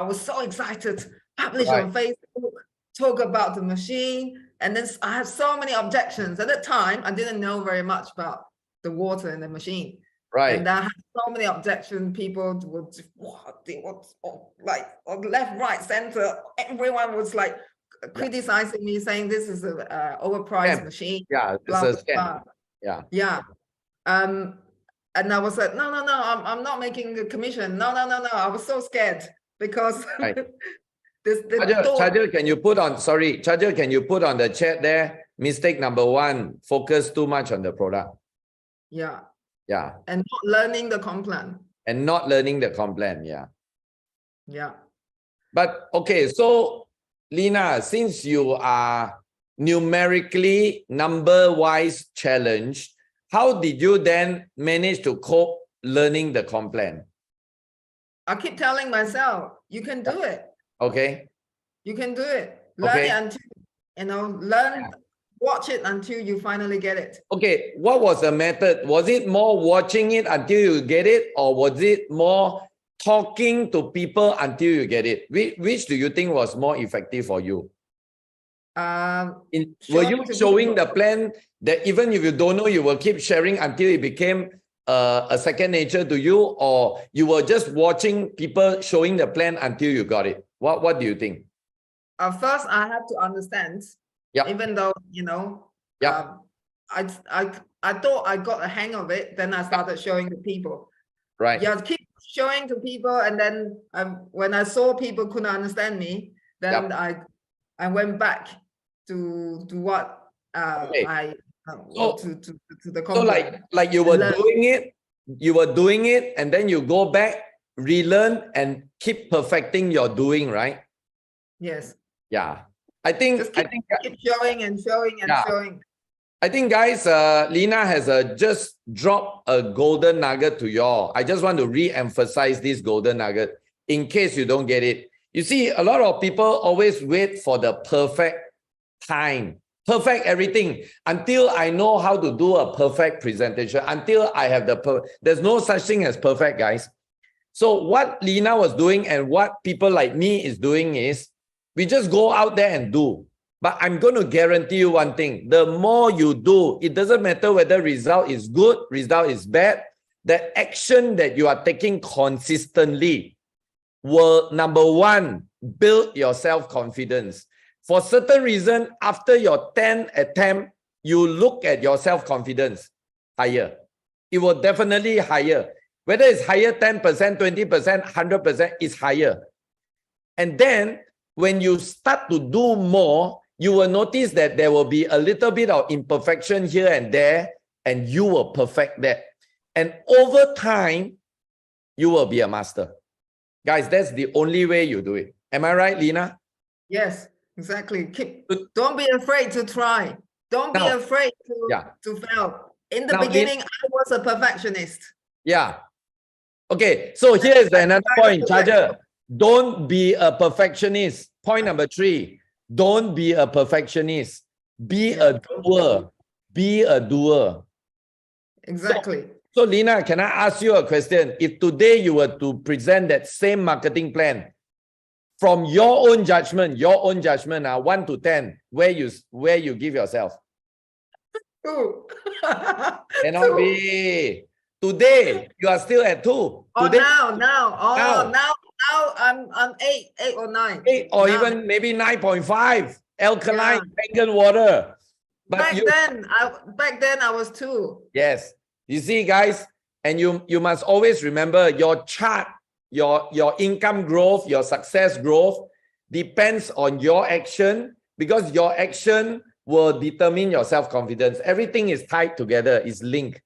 was so excited. Publish on Facebook, talk about the machine. And then I had so many objections. At the time, I didn't know very much about the water in the machine. Right. And I had so many objections. People would, like on left, right, center. Everyone was like criticizing me, saying this is an overpriced machine. Yeah, blah, it's a scam. blah. Yeah. And I was like, no, I'm not making a commission. No. I was so scared because Charger, can you put on the chat there? Mistake number one, focus too much on the product. Yeah. Yeah. And not learning the comp plan. Yeah. Yeah. But okay, so Lina, since you are numerically number-wise challenged, how did you then manage to cope learning the comp plan? I keep telling myself, you can do it. Okay. You can do it. Learn it until, watch it until you finally get it. Okay. What was the method? Was it more watching it until you get it, or was it more talking to people until you get it? Which do you think was more effective for you? Were you showing the plan that even if you don't know, you will keep sharing until it became a second nature to you, or you were just watching people showing the plan until you got it? What do you think? First, I have to understand. Even though I thought I got a hang of it, then I started showing the people. Right. Yeah, keep showing to people, and then when I saw people couldn't understand me, then I went back to what I to the so like you were doing it, and then you go back, relearn, and keep perfecting your doing, right? Yes. Yeah. I think keep showing and showing and showing. I think, guys, Lina has just dropped a golden nugget to you all. I just want to re-emphasize this golden nugget in case you don't get it. You see, a lot of people always wait for the perfect time, perfect everything, until I know how to do a perfect presentation, until I have there's no such thing as perfect, guys. So what Lina was doing and what people like me is doing is, we just go out there and do. But I'm going to guarantee you one thing. The more you do, it doesn't matter whether result is good, result is bad. The action that you are taking consistently will, number one, build your self-confidence. For certain reason, after your 10th attempt, you look at your self-confidence higher. It will definitely higher. Whether it's higher 10%, 20%, 100%, it's higher. And then when you start to do more, you will notice that there will be a little bit of imperfection here and there, and you will perfect that. And over time, you will be a master. Guys, that's the only way you do it. Am I right, Lina? Yes, exactly. Don't be afraid to try. Don't be afraid to fail. In the beginning, I was a perfectionist. Yeah. Okay, so here's another point, Charger. Don't be a perfectionist. Point number 3. Don't be a perfectionist. Be a doer. Be a doer. Exactly. So Lina, can I ask you a question? If today you were to present that same marketing plan, from your own judgment, 1 to 10, where you give yourself? 2. Cannot be. Today you are still at 2. Oh, today, now I'm 8 or 9. 8 or now, even maybe 9.5. Alkaline vegan water. But back then I was 2. Yes. You see, guys, and you must always remember your chart, your income growth, your success growth depends on your action, because your action will determine your self-confidence. Everything is tied together, is linked.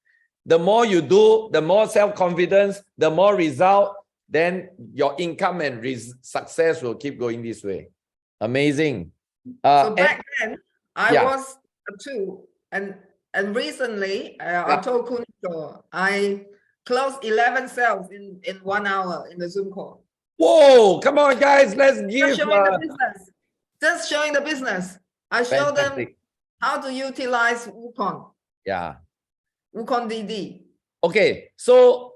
The more you do, the more self-confidence, the more result, then your income and success will keep going this way. Amazing. So back then, I was a 2. And recently, I told Kuniko, I closed 11 sales in 1 hour in the Zoom call. Whoa, come on, guys, let's give... Just showing the business. Just showing the business. I show them how to utilize Wukong. Yeah. Wukong DD. Okay, so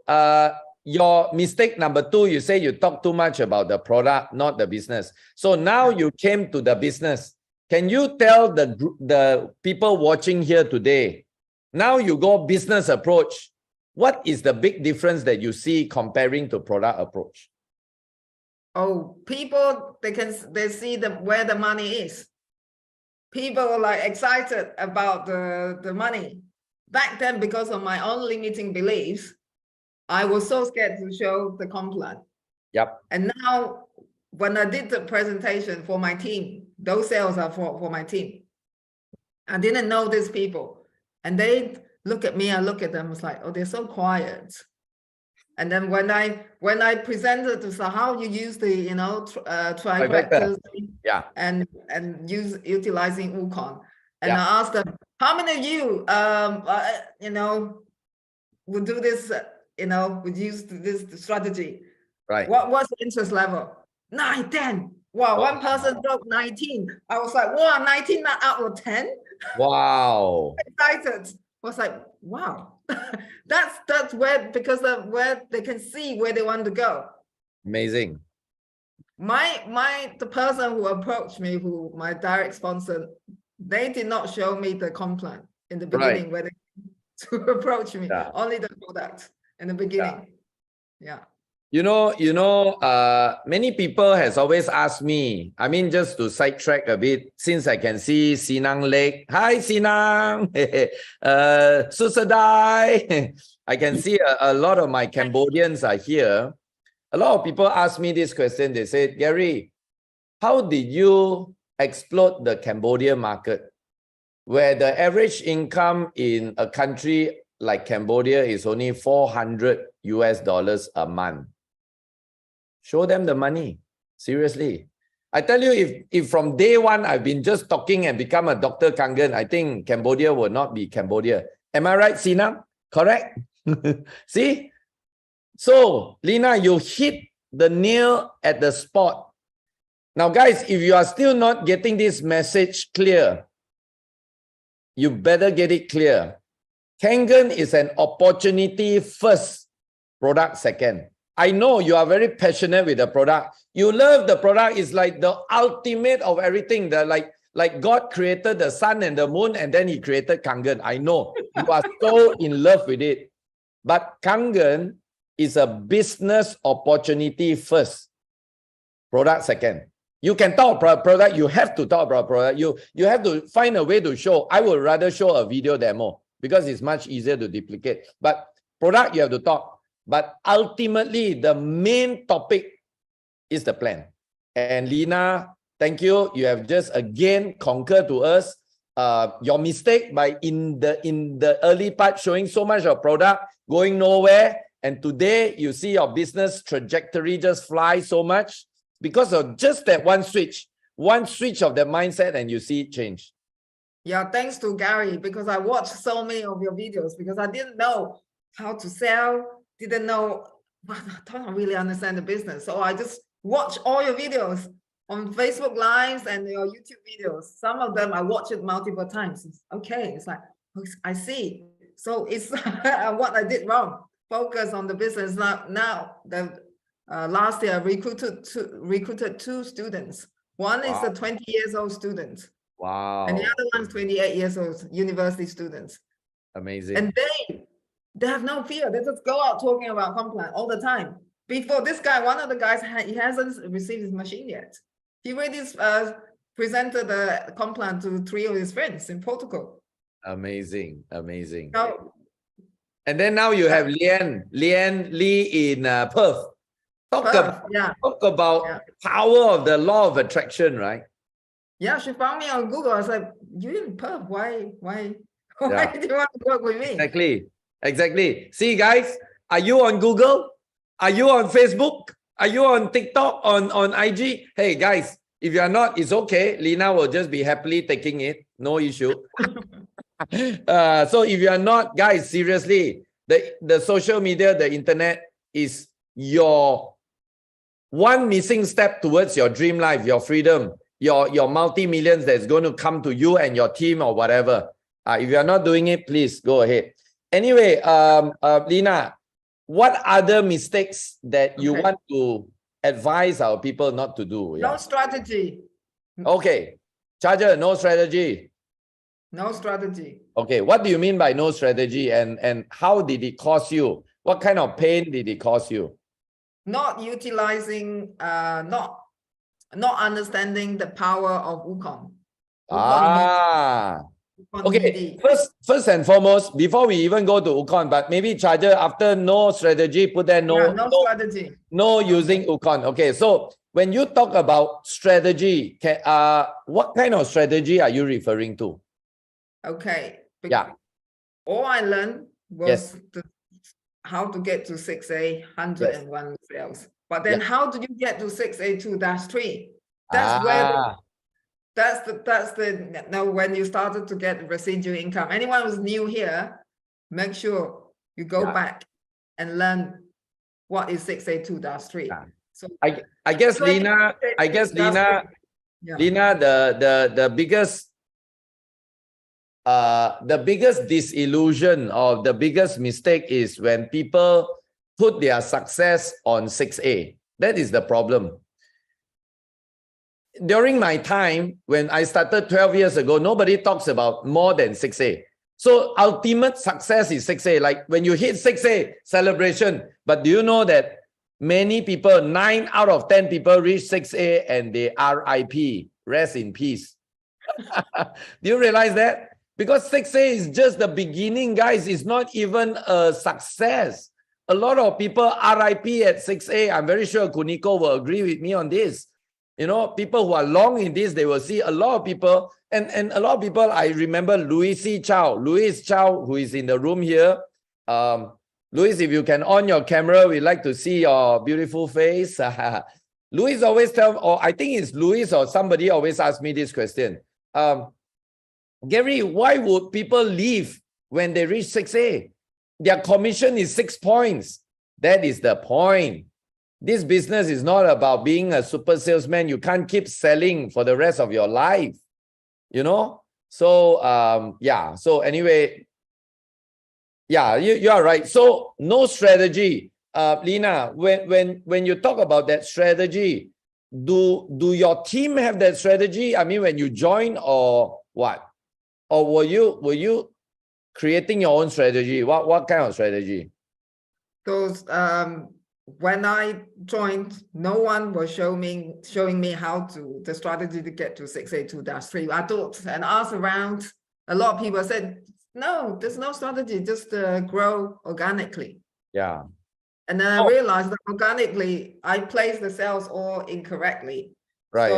your mistake number 2, you say you talk too much about the product, not the business. So now you came to the business. Can you tell the people watching here today, now you go business approach, what is the big difference that you see comparing to product approach? Oh, people, they see where the money is. People are like excited about the money. Back then, because of my own limiting beliefs, I was so scared to show the comp plan. Yep. And now, when I did the presentation for my team, those sales are for my team. I didn't know these people. And they look at me, I look at them, it's like, oh, they're so quiet. And then when I presented to how you use the trifecta and utilizing Wukong, and I asked them, how many of you would do this, would use this strategy? Right. What's the interest level? 9, 10. Wow, one person wrote 19. I was like, wow, 19 out of 10. Wow. Excited. I was like, wow. that's where, because of where they can see where they want to go. Amazing. The person who approached me, my direct sponsor, they did not show me the comp plan in the beginning where they to approach me. Only the product in the beginning. Yeah. You know, many people has always asked me, I mean, just to sidetrack a bit, since I can see Sinang Lake. Hi, Sinang. Susadai. I can see a lot of my Cambodians are here. A lot of people ask me this question. They said, Gary, how did you explode the Cambodia market, where the average income in a country like Cambodia is only $400 a month? Show them the money. Seriously. I tell you, if from day one I've been just talking and become a Dr. Kangen, I think Cambodia will not be Cambodia. Am I right, Sina? Correct? See? So, Lina, you hit the nail at the spot. Now, guys, if you are still not getting this message clear, you better get it clear. Kangen is an opportunity first, product second. I know you are very passionate with the product. You love the product. It's like the ultimate of everything. Like God created the sun and the moon, and then he created Kangen. I know you are so in love with it. But Kangen is a business opportunity first, product second. You can talk about product. You have to talk about product. You have to find a way to show. I would rather show a video demo because it's much easier to duplicate. But product, you have to talk. But ultimately, the main topic is the plan. And Lina, thank you. You have just again conquered to us your mistake by in the early part showing so much of product going nowhere. And today you see your business trajectory just fly so much because of just that one switch of the mindset, and you see it change. Yeah, thanks to Gary, because I watched so many of your videos because I didn't know how to sell, didn't know, I don't really understand the business. So I just watch all your videos on Facebook Lives and your YouTube videos. Some of them I watch it multiple times. Okay, it's like, I see. So it's what I did wrong. Focus on the business. Now last year I recruited two students. One is a 20 years old student. Wow. And the other one's 28 years old, university students. Amazing. And they have no fear. They just go out talking about Complan all the time. Before this guy, one of the guys, he hasn't received his machine yet. He already presented the Complan to 3 of his friends in Portugal. Amazing, amazing. So, and then now you have Lian Lee in Perth. Talk about power of the law of attraction, right? Yeah, she found me on Google. I was like, "You in Perth? Why do you want to work with me?" Exactly. See, guys, are you on Google? Are you on Facebook? Are you on TikTok, on IG? Hey, guys, if you are not, it's okay. Lina will just be happily taking it. No issue. So if you are not, guys, seriously, the social media, the internet is your one missing step towards your dream life, your freedom, your multi-millions that's going to come to you and your team or whatever. If you are not doing it, please go ahead. Anyway, Lina, what other mistakes that you want to advise our people not to do? No strategy. Okay. Charger, no strategy. No strategy. Okay, what do you mean by no strategy, and how did it cost you? What kind of pain did it cause you? Not utilizing, not understanding the power of Wukong. Okay. First and foremost, before we even go to Wukong, but maybe Charger, after no strategy, put there no strategy. No using Wukong. Okay, so when you talk about strategy, what kind of strategy are you referring to? Okay. Yeah. All I learned was how to get to 6A 101 sales. But then how do you get to 6A2-3? That's where that's the now when you started to get residual income. Anyone who's new here, make sure you go back and learn what is 6A2-3. So I guess Lina, Lina, the biggest disillusion or the biggest mistake is when people put their success on 6A. That is the problem. During my time, when I started 12 years ago, nobody talks about more than 6A. So ultimate success is 6A. Like when you hit 6A, celebration. But do you know that many people, 9 out of 10 people reach 6A and they RIP, rest in peace. Do you realize that? Because 6A is just the beginning, guys. It's not even a success. a lot of people RIP at 6A. I'm very sure Kuniko will agree with me on this. You know, people who are long in this, they will see a lot of people, and a lot of people, I remember Louis Chow, who is in the room here. Louis, if you can on your camera, we'd like to see your beautiful face. Louis always tell, or I think it's Louis or somebody always ask me this question. Gary, why would people leave when they reach 6A? Their commission is 6 points. That is the point. This business is not about being a super salesman. You can't keep selling for the rest of your life, you know? So, yeah. So anyway, yeah, you are right. So no strategy. Lina, when you talk about that strategy, do your team have that strategy? I mean, when you join or what? Or were you creating your own strategy? What kind of strategy? Those when I joined, no one was showing me how to the strategy to get to 6A2-3. I thought and asked around. A lot of people said, no, there's no strategy, just grow organically. Yeah. And then I realized that organically, I placed the sales all incorrectly. Right.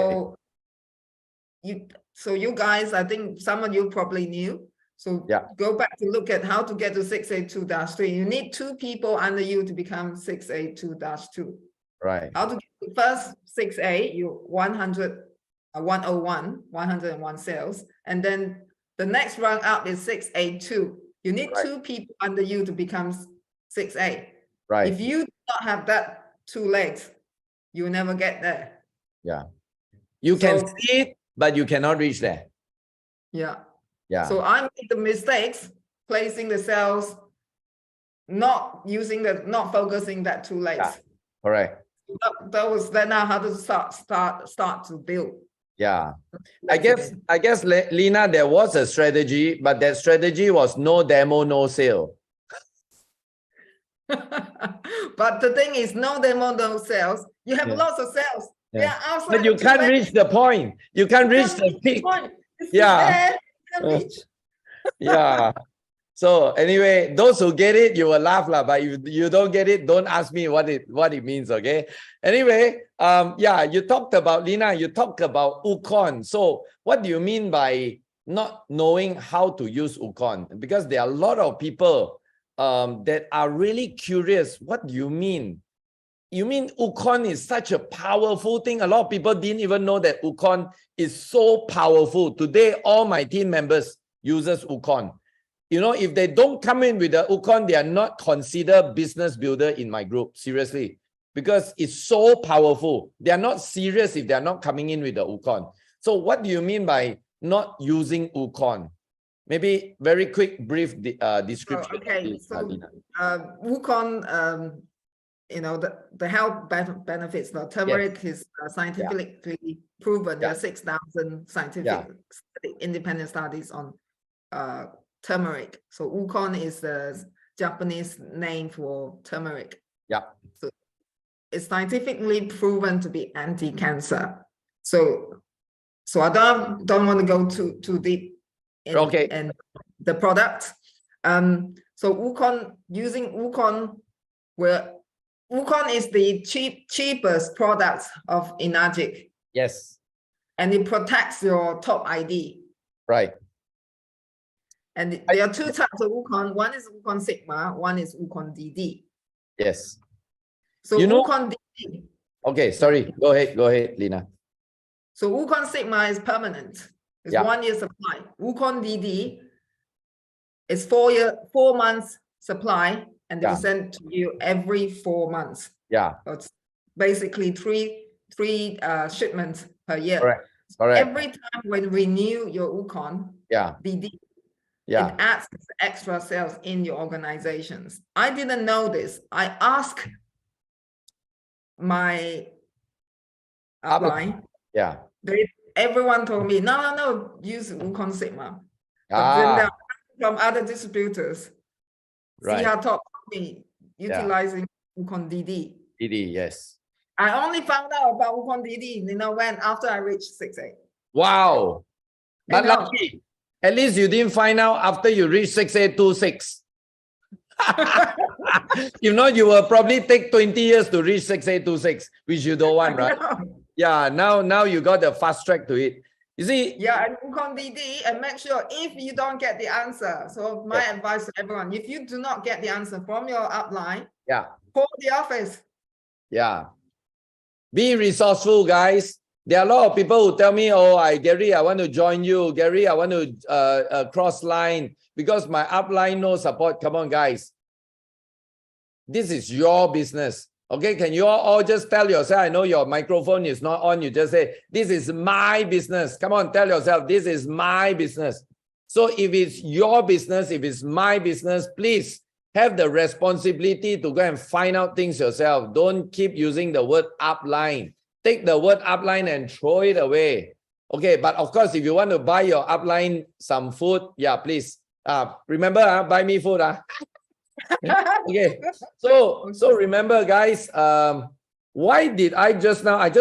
So you guys, I think some of you probably knew. So yeah. Go back to look at how to get to 6A2-3. You need 2 people under you to become 6A2-2. Right. How to get the first 6A, you 101 sales. And then the next rung up is 6A2. You need 2 people under you to become 6A. Right. If you do not have that 2 legs, you will never get there. Yeah. You can see it, but you cannot reach there. Yeah. Yeah. So I made the mistakes placing the cells, not focusing that 2 legs. Yeah. Correct. That was then now how to start to build. Yeah. I guess Lina, there was a strategy, but that strategy was no demo, no sale. But the thing is, no demo, no sales. You have lots of sales. Yeah. But you can't reach the point. You can't reach the peak. Yeah. Yeah. So anyway, those who get it, you will laugh, but if you don't get it, don't ask me what it means, okay? Anyway, yeah, you talked about, Lina, you talked about Ukon. So what do you mean by not knowing how to use Ukon? Because there are a lot of people that are really curious. What do you mean? You mean Ukon is such a powerful thing? A lot of people didn't even know that Ukon is so powerful. Today, all my team members uses Ukon. You know, if they don't come in with the Ukon, they are not considered business builder in my group, seriously, because it's so powerful. They are not serious if they are not coming in with the Ukon. So what do you mean by not using Ukon? Maybe very quick, brief description. Okay, so Ukon, you know, the health benefits, the turmeric is scientifically proven. There are 6,000 scientific independent studies on turmeric. So Ukon is the Japanese name for turmeric. Yeah. So it's scientifically proven to be anti-cancer. So I don't want to go too deep in the product. So Ukon, using Ukon, Ukon is the cheapest product of Enagic. Yes. And it protects your top ID. Right. And there are 2 types of Ukon. One is Ukon Sigma, one is Ukon DD. Yes. So Ukon DD. Okay, sorry. Go ahead, Lina. So Ukon Sigma is permanent. It's 1 year supply. Ukon DD is 4 months supply, and they will send to you every 4 months. Yeah. So it's basically three shipments per year. Correct. Every time when renew your Ukon DD, it adds extra sales in your organizations. I didn't know this. I asked my upline. Yeah. Everyone told me, no, use Ukon Sigma. But then there are from other distributors. See how top me utilizing Ukon DD. DD, yes. I only found out about Ukon DD, when after I reached 6A. Wow. But lucky. At least you didn't find out after you reached 6A26. If not, you will probably take 20 years to reach 6826, which you don't want, right? Yeah, now you got the fast track to it. You see, Yeah, and Wukong DD, and make sure if you don't get the answer. So my advice to everyone, if you do not get the answer from your upline, yeah, call the office. yeah. Be resourceful, guys. There are a lot of people who tell me, oh, Gary, I want to join you. Gary, I want to cross line because my upline no support. Come on, guys. This is your business. Okay, can you all just tell yourself, I know your microphone is not on, you just say, this is my business. Come on, tell yourself, this is my business. So if it's your business, if it's my business, please have the responsibility to go and find out things yourself. Don't keep using the word upline. Take the word upline and throw it away. Okay, but of course, if you want to buy your upline some food, yeah, please. Remember, buy me food. Okay, so remember, guys, why did I just now,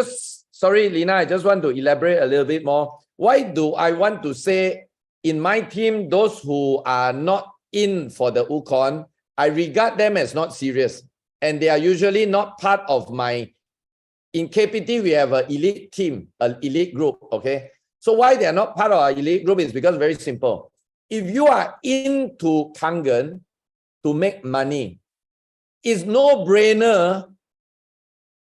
sorry, Lina, I just want to elaborate a little bit more. Why do I want to say in my team, those who are not in for the Wukong, I regard them as not serious, and they are usually not part of my, in KPT, we have an elite team, an elite group, okay? So why they are not part of our elite group is because very simple. If you are into Kangen, to make money, it's no-brainer.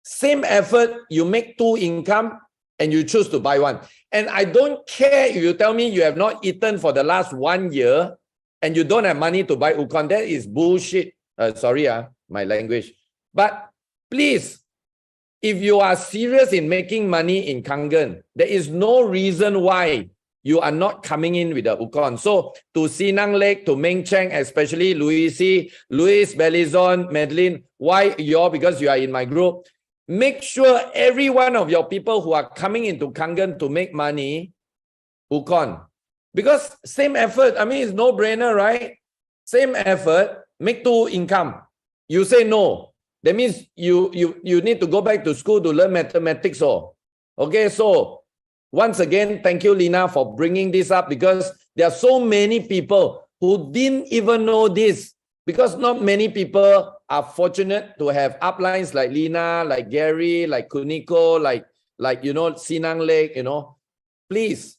Same effort, you make 2 income and you choose to buy one. And I don't care if you tell me you have not eaten for the last 1 year and you don't have money to buy Wukong. That is bullshit. Sorry, my language. But please, if you are serious in making money in Kangen, there is no reason why you are not coming in with the Wukong. So to Sinang Lake, to Meng Cheng, especially Louis, Belizon, Madeline, why you're? Because you are in my group. Make sure every one of your people who are coming into Kangen to make money, Wukong. Because same effort, I mean, it's no-brainer, right? Same effort, make 2 income. You say no. That means you need to go back to school to learn mathematics. Okay, so once again, thank you, Lina, for bringing this up, because there are so many people who didn't even know this, because not many people are fortunate to have uplines like Lina, like Gary, like Kuniko, like Sinang Lake, Please,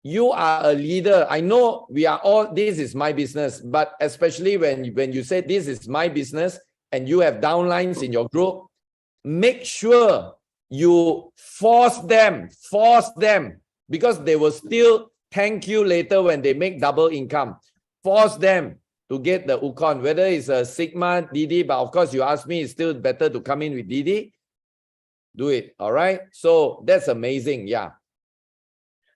you are a leader. I know we are all, this is my business, but especially when you say this is my business and you have downlines in your group, make sure you force them, because they will still thank you later when they make double income. Force them to get the Wukong, whether it's a Sigma, Didi, but of course you ask me, it's still better to come in with Didi. Do it, all right? So that's amazing, yeah.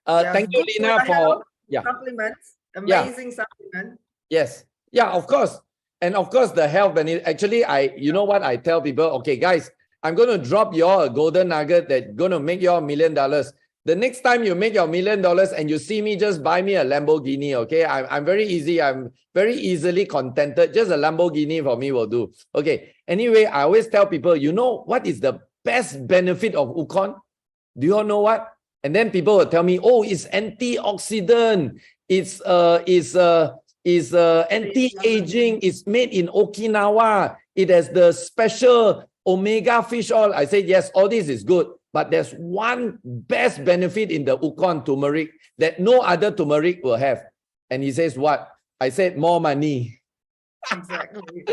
Thank you, Lina, for supplements, amazing supplement. Yes, yeah, of course. And of course, the health benefit. Actually, you know what I tell people? Okay, guys, I'm going to drop your golden nugget that's going to make your $1 million. The next time you make your $1 million and you see me, just buy me a Lamborghini, okay? I'm very easy. I'm very easily contented. Just a Lamborghini for me will do. Okay. Anyway, I always tell people, you know what is the best benefit of Wukong? Do you all know what? And then people will tell me, oh, it's antioxidant. It's anti-aging. It's made in Okinawa. It has the special omega fish oil. I said, yes, all this is good. But there's one best benefit in the Wukong turmeric that no other turmeric will have. And he says, what? I said, more money. Exactly.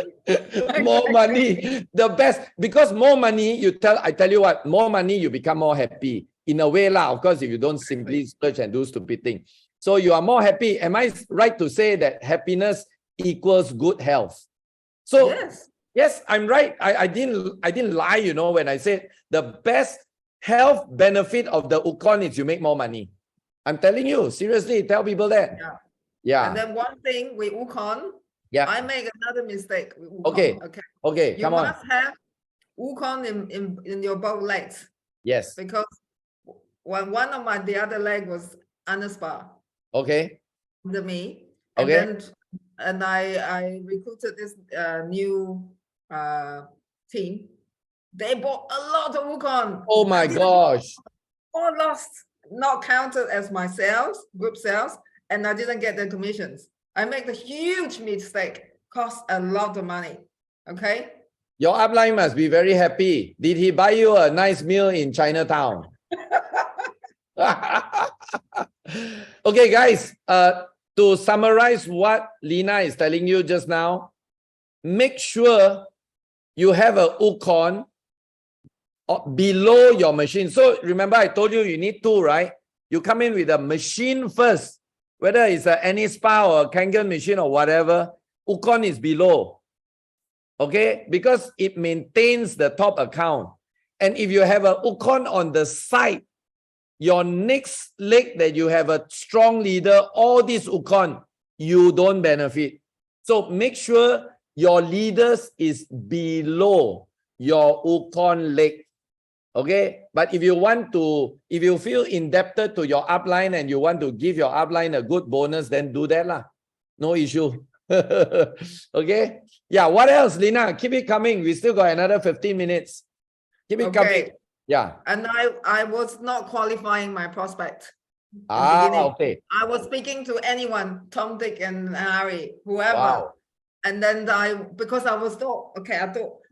More money. The best. Because more money, I tell you what, more money, you become more happy. In a way, of course, if you don't simply search and do stupid things. So you are more happy. Am I right to say that happiness equals good health? So yes, I'm right. I didn't lie, when I said the best health benefit of the Wukong is you make more money. I'm telling you, seriously, tell people that. Yeah. And then one thing with Wukong, I make another mistake with Wukong. Okay. You must have Wukong in your both legs. Yes. Because when the other leg was under spa. Okay. Under me. And I recruited this new team. They bought a lot of Wukong. Oh my gosh. All lost, not counted as my sales, group sales, and I didn't get the commissions. I made a huge mistake, cost a lot of money. Okay. Your upline must be very happy. Did he buy you a nice meal in Chinatown? Okay, guys, to summarize what Lina is telling you just now, make sure you have a Ukon below your machine. So remember, I told you you need two, right? You come in with a machine first, whether it's any spa or a Kangen machine or whatever, Ukon is below. Okay, because it maintains the top account. And if you have a Ukon on the side, your next leg that you have a strong leader, all these Ukon, you don't benefit. So make sure your leaders is below your Ukon leg. Okay, but if you want to, if you feel indebted to your upline and you want to give your upline a good bonus, then do that lah. No issue. Okay. Yeah. What else, Lina? Keep it coming. We still got another 15 minutes. Keep it coming. Yeah. And I was not qualifying my prospect. Okay. I was speaking to anyone, Tom, Dick, and Harry, whoever. Wow. And then because I thought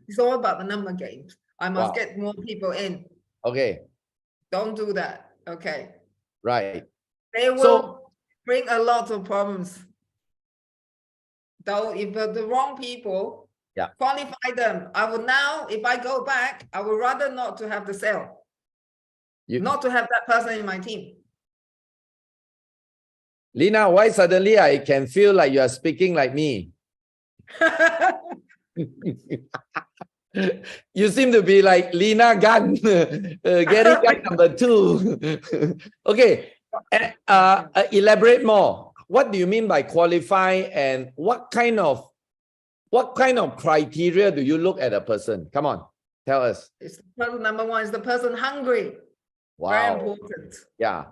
it's all about the number games. I must get more people in. Okay. Don't do that. Okay. Right. They will bring a lot of problems. Though if the wrong people, qualify them. I will now, if I go back, I would rather not to have the sale. Not to have that person in my team. Lina, why suddenly I can feel like you are speaking like me? You seem to be like Lina Gan, Gary Gan number 2. Okay, elaborate more. What do you mean by qualify, and what kind of criteria do you look at a person? Come on, tell us. It's number one is the person hungry. Wow. Very important. Yeah.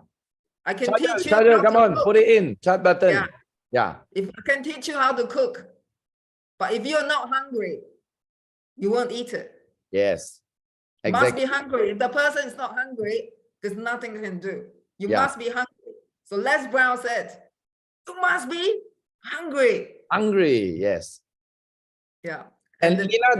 I can teach you. Come on, put it in. Chat button. Yeah. If I can teach you how to cook, but if you're not hungry, you won't eat it. Yes. Exactly. Must be hungry. If the person is not hungry, there's nothing you can do. You must be hungry. So Les Brown said, you must be hungry. Hungry, yes. Yeah. And Lina,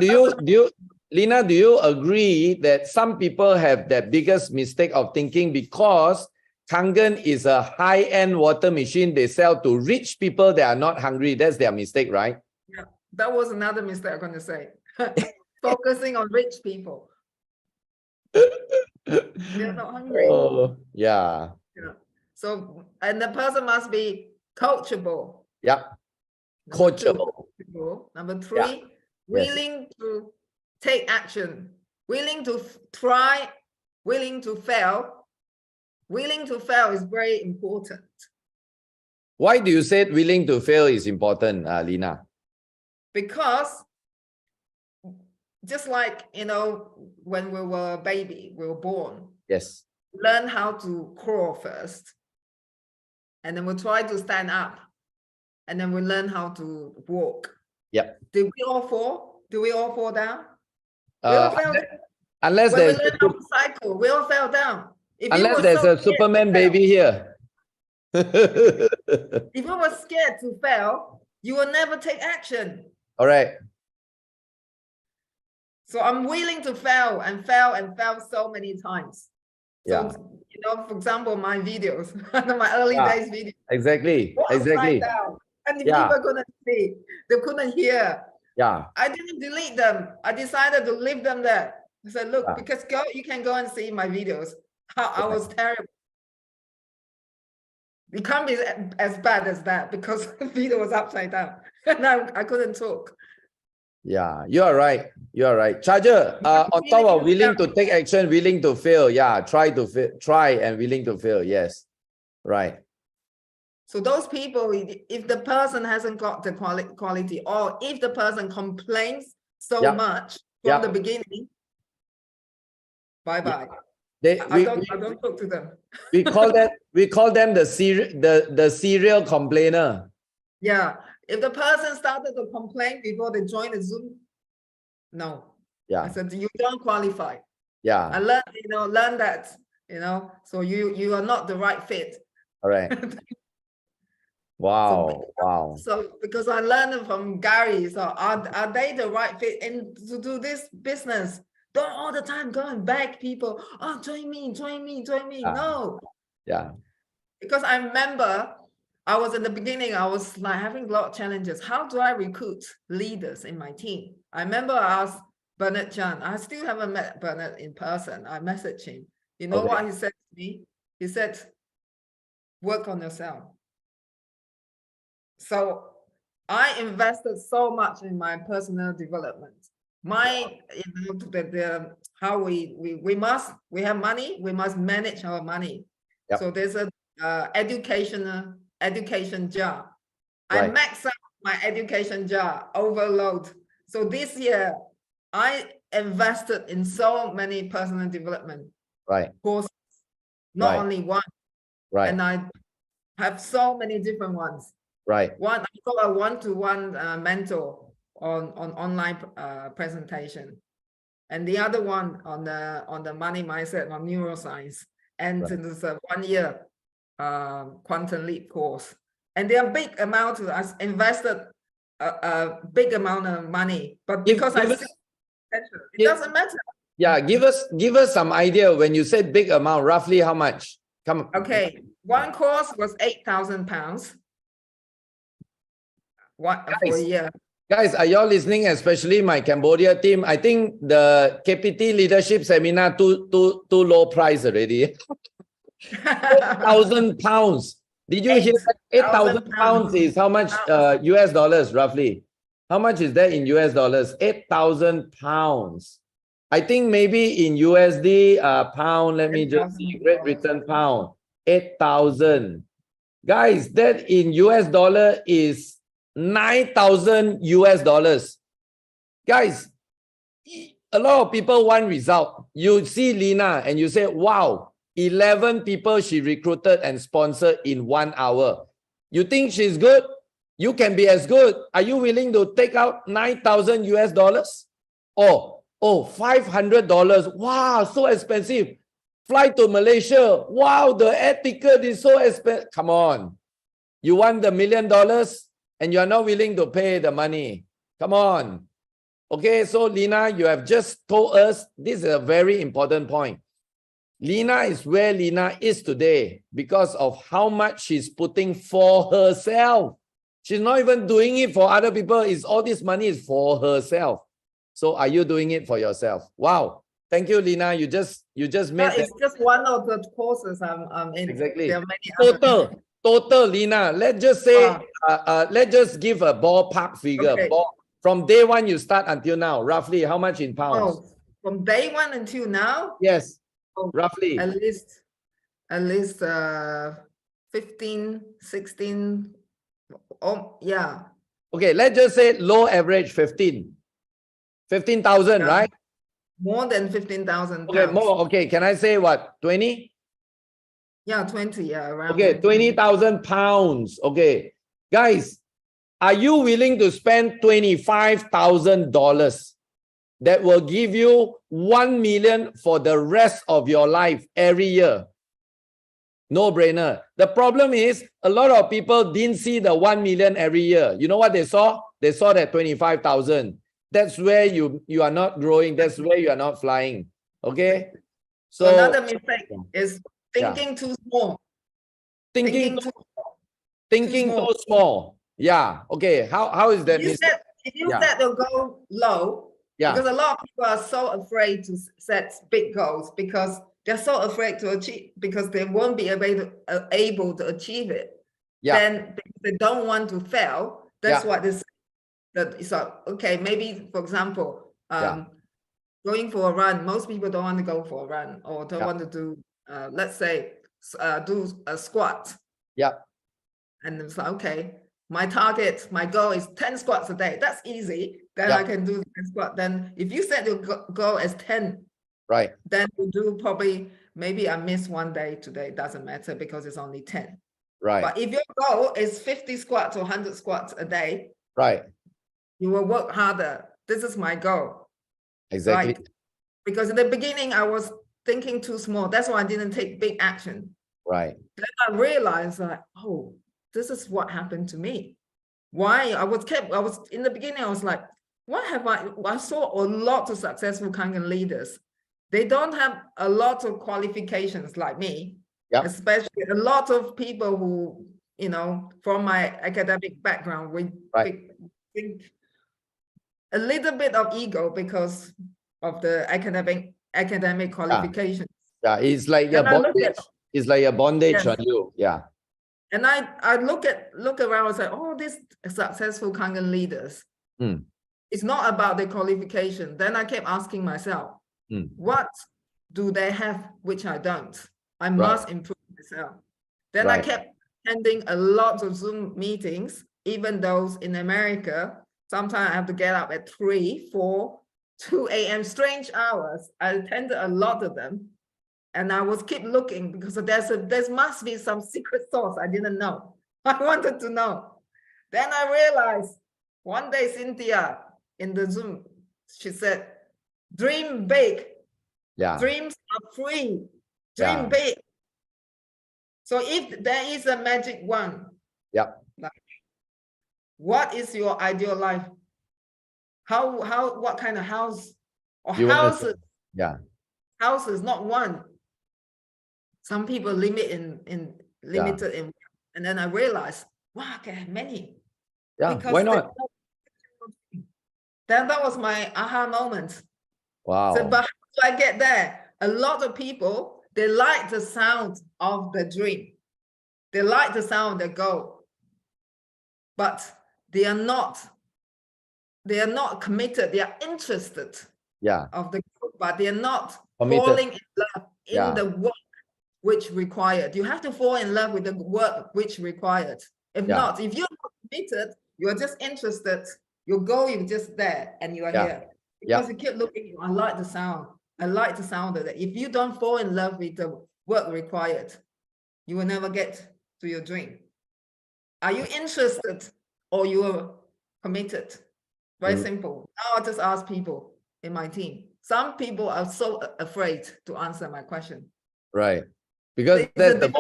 do you agree that some people have that biggest mistake of thinking because Kangen is a high-end water machine they sell to rich people that are not hungry? That's their mistake, right? Yeah, that was another mistake I'm going to say. Focusing on rich people. They're not hungry. Oh, yeah. So, and the person must be coachable. Yeah. Coachable. Number 3, willing to take action, willing to try, willing to fail. Willing to fail is very important. Why do you say willing to fail is important, Lina? Because just like, when we were a baby, we were born. Yes. Learn how to crawl first. And then we'll try to stand up. And then we learn how to walk. Yep. Did we all fall? Do we all fall down? Unless when there's we learn how to cycle, we all fell down. Unless there's a Superman baby here. If you were scared to fail, you will never take action. All right. So I'm willing to fail and fail and fail so many times. So, for example, my videos, my early days videos. Exactly. Exactly. And the people couldn't see, they couldn't hear. Yeah. I didn't delete them. I decided to leave them there. I said, look, because you can go and see my videos. How I was terrible. It can't be as bad as that because the video was upside down. And I couldn't talk. Yeah, you are right. You are right. Charger, on top of willing to take action, willing to fail. Yeah, try and willing to fail. Yes. Right. So those people, if the person hasn't got the quality, or if the person complains so much from the beginning, bye-bye. I don't talk to them. we call them the serial complainer. Yeah. If the person started to complain before they join the Zoom, no. Yeah. I said, you don't qualify. Yeah. I learn that, so you are not the right fit. All right. Wow. Wow. So because I learned it from Gary, so are they the right fit in to do this business? Don't all the time go and beg people, oh, join me, join me, join me. Yeah. No, Yeah. because I remember I was in the beginning, I was like having a lot of challenges. How do I recruit leaders in my team? I remember I asked Bernard Chan. I still haven't met Bernard in person. I messaged him. You know what he said to me? He said, work on yourself. So I invested so much in my personal development. My, you know, how we have money, we must manage our money. Yep. So there's a education jar. Right. I max out my education jar, overload. So this year, I invested in so many personal development courses, not only one. Right. And I have so many different ones. Right. One, I got a one-to-one mentor on online presentation, and the other one on the money mindset on neuroscience, and there's a 1-year quantum leap course. And they are big amounts. I invested a big amount of money, but because it doesn't matter. Yeah, give us some idea. When you said big amount, roughly how much? Okay, one course was £8,000. What for a year? Guys, are y'all listening? Especially my Cambodia team. I think the KPT leadership seminar too low price already. £8,000. Did you hear that? 8,000 pounds is how much US dollars roughly? How much is that in US dollars? 8,000 pounds. I think maybe in USD pound. Let me just see. Great Britain pound. 8,000. Guys, that in US dollar is 9,000 US dollars. Guys, a lot of people want result. You see Lina and you say, wow, 11 people she recruited and sponsored in 1 hour. You think she's good? You can be as good. Are you willing to take out 9,000 US dollars? Oh, $500. Wow, so expensive. Fly to Malaysia. Wow, the air ticket is so expensive. Come on. You want the $1 million and you're not willing to pay the money. Come on. Okay, so Lina, you have just told us this is a very important point. Lina is where Lina is today because of how much she's putting for herself. She's not even doing it for other people. It's all this money is for herself. So are you doing it for yourself? Wow. Thank you, Lina. You just made it's just one of the courses I'm in. Exactly. There are many Total, Lina. Let's just say, let's just give a ballpark figure. Okay. From day one you start until now, roughly how much in pounds? Oh, from day one until now? Yes, oh, roughly. At least 15, 16. Oh, yeah. Okay, let's just say low average 15. 15,000, right? More than 15,000. Okay, more. Okay, can I say what? 20? Yeah, 20. Yeah, around. Okay, 20,000 pounds. Okay, guys, are you willing to spend $25,000 that will give you 1 million for the rest of your life every year? No brainer. The problem is a lot of people didn't see the 1 million every year. You know what they saw? They saw that 25,000. That's where you are not growing. That's where you are not flying. Okay. So another mistake is thinking too small. Thinking too small. Yeah. Okay. How is that? If you set the goal low, because a lot of people are so afraid to set big goals because they're so afraid to achieve, because they won't be able to achieve it. Then they don't want to fail. That's what this. So okay, maybe for example, going for a run. Most people don't want to go for a run or don't want to do, let's say, do a squat. Yeah. And it's like, okay, my target, my goal is 10 squats a day. That's easy. Then I can do 10 squats. Then if you set your goal as 10, right, then you do probably, maybe I miss one day today. Doesn't matter because it's only 10. Right. But if your goal is 50 squats or 100 squats a day, right, you will work harder. This is my goal. Exactly. Right? Because in the beginning, I was thinking too small. That's why I didn't take big action. Right. Then I realized that, oh, this is what happened to me. Why I was in the beginning, I was like, what have I saw a lot of successful Kangen leaders. They don't have a lot of qualifications like me, especially a lot of people who, you know, from my academic background, we think a little bit of ego because of the academic qualifications. Yeah, it's like a bondage. It's like a bondage on you. Yeah. And I look around and say, oh, these successful Kangen leaders, it's not about the qualification. Then I kept asking myself, what do they have which I don't? I must improve myself. Then I kept attending a lot of Zoom meetings, even those in America. Sometimes I have to get up at 3, 4, 2 a.m. strange hours. I attended a lot of them. And I was keep looking because there must be some secret sauce I didn't know. I wanted to know. Then I realized one day Cynthia in the Zoom, she said, dream big. Yeah. Dreams are free. Dream big. So if there is a magic one, like, what is your ideal life? What kind of house or houses? Houses, not one. Some people limited in, and then I realized, wow, I can have many. Yeah, why not? Then that was my aha moment. Wow. So, but how do I get there? A lot of people, they like the sound of the dream. They like the sound of the goal, but they are not committed. They are interested of the goal, but they are not falling in love in the work which required. You have to fall in love with the work which required. If not, if you're not committed, you're just interested, your goal is just there and you are here. Because you keep looking, I like the sound. I like the sound of that. If you don't fall in love with the work required, you will never get to your dream. Are you interested or you are committed? Very simple. Now I just ask people in my team. Some people are so afraid to answer my question. Right. Because that's the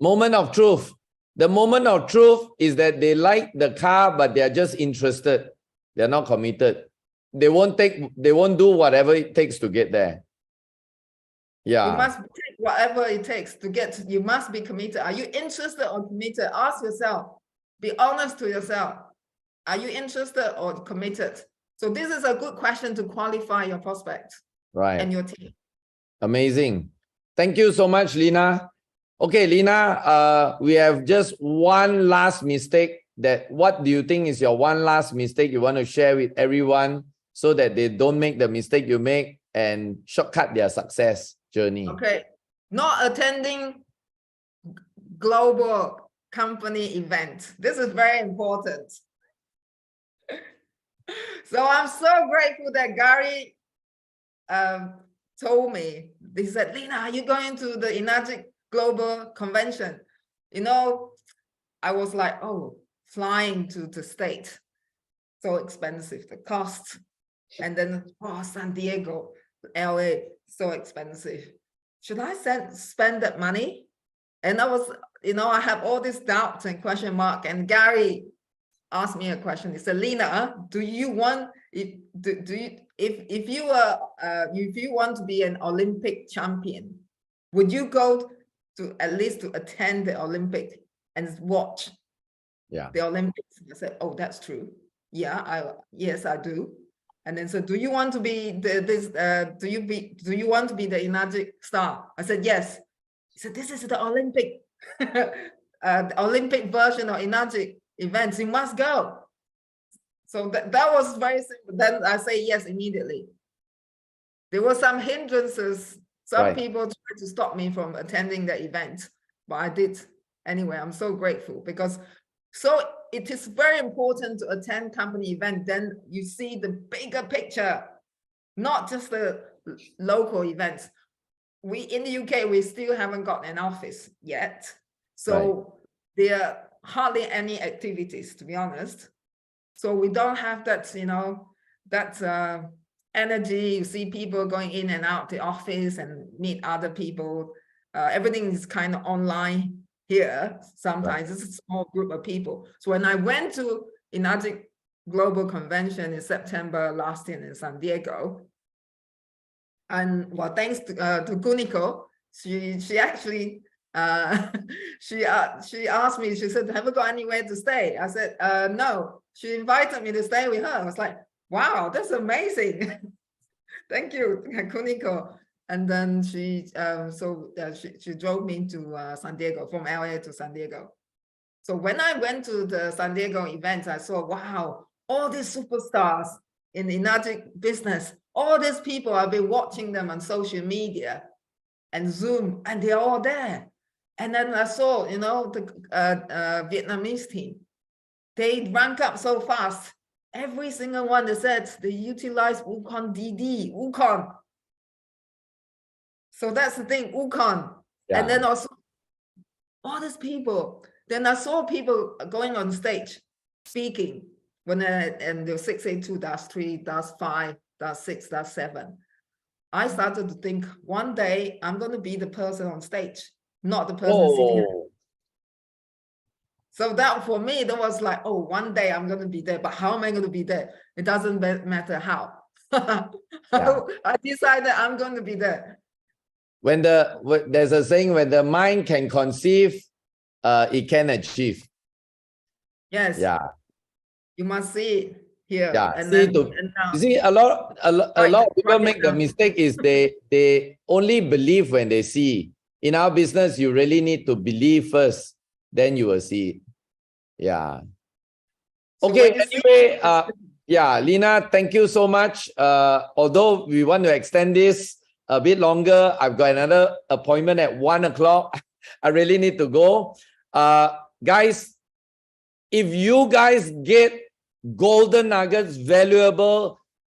moment of truth. The moment of truth is that they like the car, but they are just interested. They're not committed. They won't do whatever it takes to get there. Yeah. You must take whatever it takes to get, you must be committed. Are you interested or committed? Ask yourself, be honest to yourself. Are you interested or committed? So this is a good question to qualify your prospect and your team. Amazing. Thank you so much, Lina. Okay, Lina, we have just one last mistake. What do you think is your one last mistake you want to share with everyone so that they don't make the mistake you make and shortcut their success journey? Okay. Not attending global company event. This is very important. So I'm so grateful that Gary told me, he said, Lina, are you going to the Enagic Global Convention? You know, I was like, oh, flying to the state, so expensive, the cost. And then, oh, San Diego, LA, so expensive. Should I spend that money? And I was, you know, I have all these doubts and question mark. And Gary asked me a question. He said, Lina, do you want, if you want to be an Olympic champion, would you go to at least to attend the Olympic and watch the Olympics? I said, oh, that's true. Yeah, yes, I do. And then so, do you want to be do you want to be the Enagic star? I said, yes. He said, this is the Olympic, Olympic version of Enagic events. You must go. So that was very simple. Then I say yes immediately. There were some hindrances. Some people tried to stop me from attending the event, but I did anyway. I'm so grateful because it is very important to attend company event. Then you see the bigger picture, not just the local events. We in the UK, we still haven't got an office yet. So there are hardly any activities, to be honest. So we don't have that, you know, that energy. You see people going in and out the office and meet other people. Everything is kind of online here. Sometimes it's a small group of people. So when I went to Enagic Global Convention in September last year in San Diego, and well, thanks to Kuniko, she actually she asked me, she said, have you got anywhere to stay? I said, no. She invited me to stay with her. I was like, wow, that's amazing. Thank you, Kuniko. And then she drove me to San Diego, from LA to San Diego. So when I went to the San Diego event, I saw, wow, all these superstars in the Enagic business, all these people, I've been watching them on social media and Zoom, and they're all there. And then I saw, you know, the Vietnamese team, they rank up so fast. Every single one that said they utilize Wukong DD, Wukong. So that's the thing, Wukong. Yeah. And then also all these people. Then I saw people going on stage speaking when and the 682-3, -5, -6, -7. I started to think one day I'm going to be the person on stage, not the person sitting. So that for me, that was like, oh, one day I'm going to be there, but how am I going to be there? It doesn't matter how. I decided I'm going to be there. When there's a saying, when the mind can conceive, it can achieve. Yes. Yeah. You must see it here. Yeah. And you see, a lot of people make the mistake is they only believe when they see. In our business, you really need to believe first, then you will see it. Yeah. Okay. Anyway, yeah, Lina, thank you so much. Although we want to extend this a bit longer, I've got another appointment at 1 o'clock. I really need to go. Guys, if you guys get golden nuggets, valuable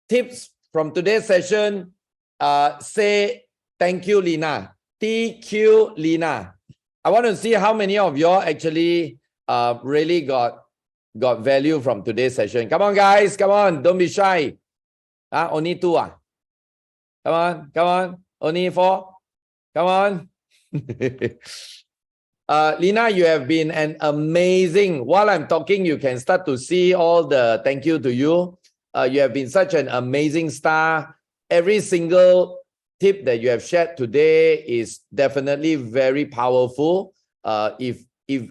tips from today's session, say thank you, Lina. TQ Lina. I want to see how many of y'all actually really got value from today's session. Come on, guys. Come on. Don't be shy. Only 2. Come on. Come on. Only 4. Come on. Lina, you have been an amazing. While I'm talking, you can start to see all the thank you to you. You have been such an amazing star. Every single tip that you have shared today is definitely very powerful. If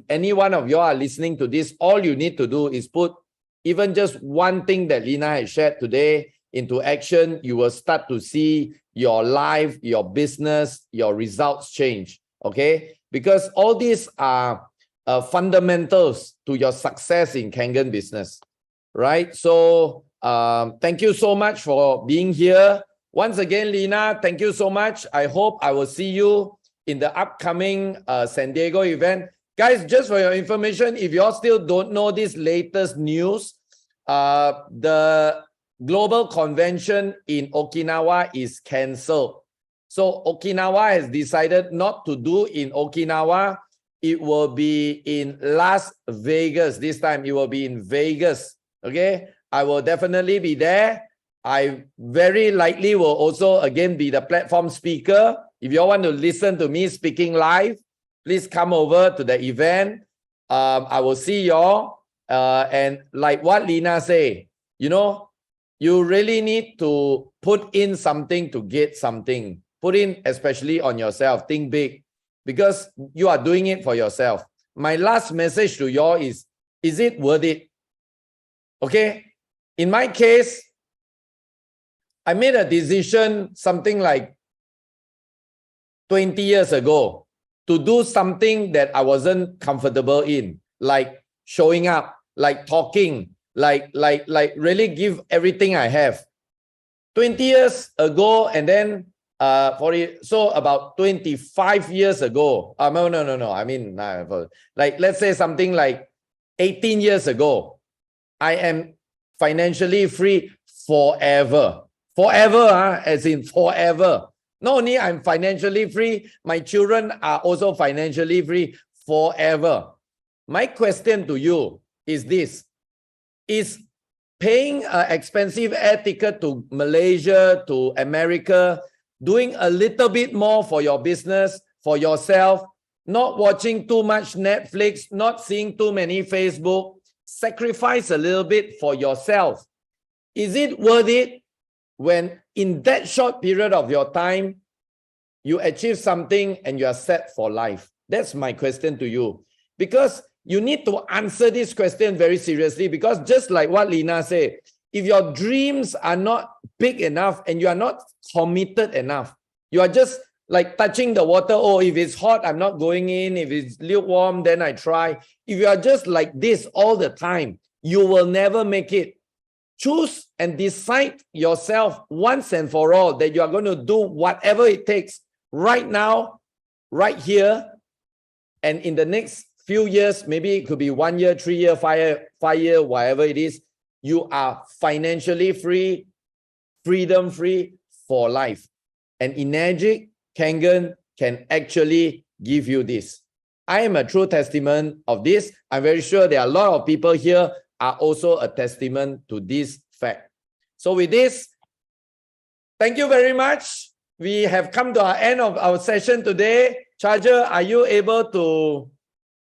any one of you are listening to this, all you need to do is put even just one thing that Lina has shared today into action. You will start to see your life, your business, your results change. Okay? Because all these are fundamentals to your success in Kangen business, right? So thank you so much for being here. Once again, Lina, thank you so much. I hope I will see you in the upcoming San Diego event. Guys, just for your information, if you all still don't know this latest news, the global convention in Okinawa is cancelled. So Okinawa has decided not to do in Okinawa. It will be in Las Vegas. This time it will be in Vegas. Okay. I will definitely be there. I very likely will also again be the platform speaker. If you all want to listen to me speaking live, please come over to the event. I will see y'all. And like what Lina say, you know, you really need to put in something to get something. Put in especially on yourself. Think big because you are doing it for yourself. My last message to y'all is it worth it? Okay. In my case, I made a decision something like 20 years ago to do something that I wasn't comfortable in, like showing up, like talking, like really give everything I have. 20 years ago, and then so about 25 years ago, no. I mean, like let's say something like 18 years ago, I am financially free forever. Forever, as in forever. Not only I'm financially free, my children are also financially free forever. My question to you is this. Is paying an expensive air ticket to Malaysia, to America, doing a little bit more for your business, for yourself, not watching too much Netflix, not seeing too many Facebook. Sacrifice a little bit for yourself. Is it worth it when in that short period of your time, you achieve something and you are set for life? That's my question to you. Because you need to answer this question very seriously, because just like what Lina said, if your dreams are not big enough and you are not committed enough, you are just like touching the water. Oh, if it's hot, I'm not going in. If it's lukewarm, then I try. If you are just like this all the time, you will never make it. Choose and decide yourself once and for all that you are going to do whatever it takes right now, right here, and in the next few years, maybe it could be 1 year, 3 year, 5 year, whatever it is, you are financially free, freedom free for life. And Enagic Kangen can actually give you this. I am a true testament of this. I'm very sure there are a lot of people here are also a testament to this fact. So with this, thank you very much. We have come to our end of our session today. Charger, are you able to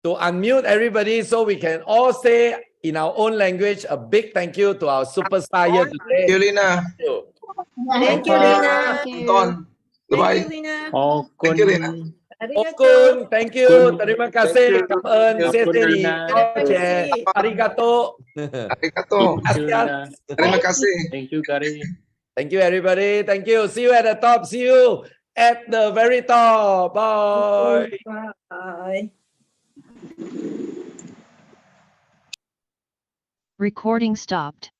unmute everybody so we can all say in our own language a big thank you to our superstar here today? Thank you, Lina. Thank you, Lina. Anton. Goodbye. Lina. Thank you, Lina. Okun, thank you. Terima kasih. Cảm ơn. Thank you. 谢谢你。多谢。Arigato. Arigato. Gracias. Terima kasih. Thank you, Gary. Thank you, everybody. Thank you. See you at the top. See you at the very top. Bye. Bye. Recording stopped.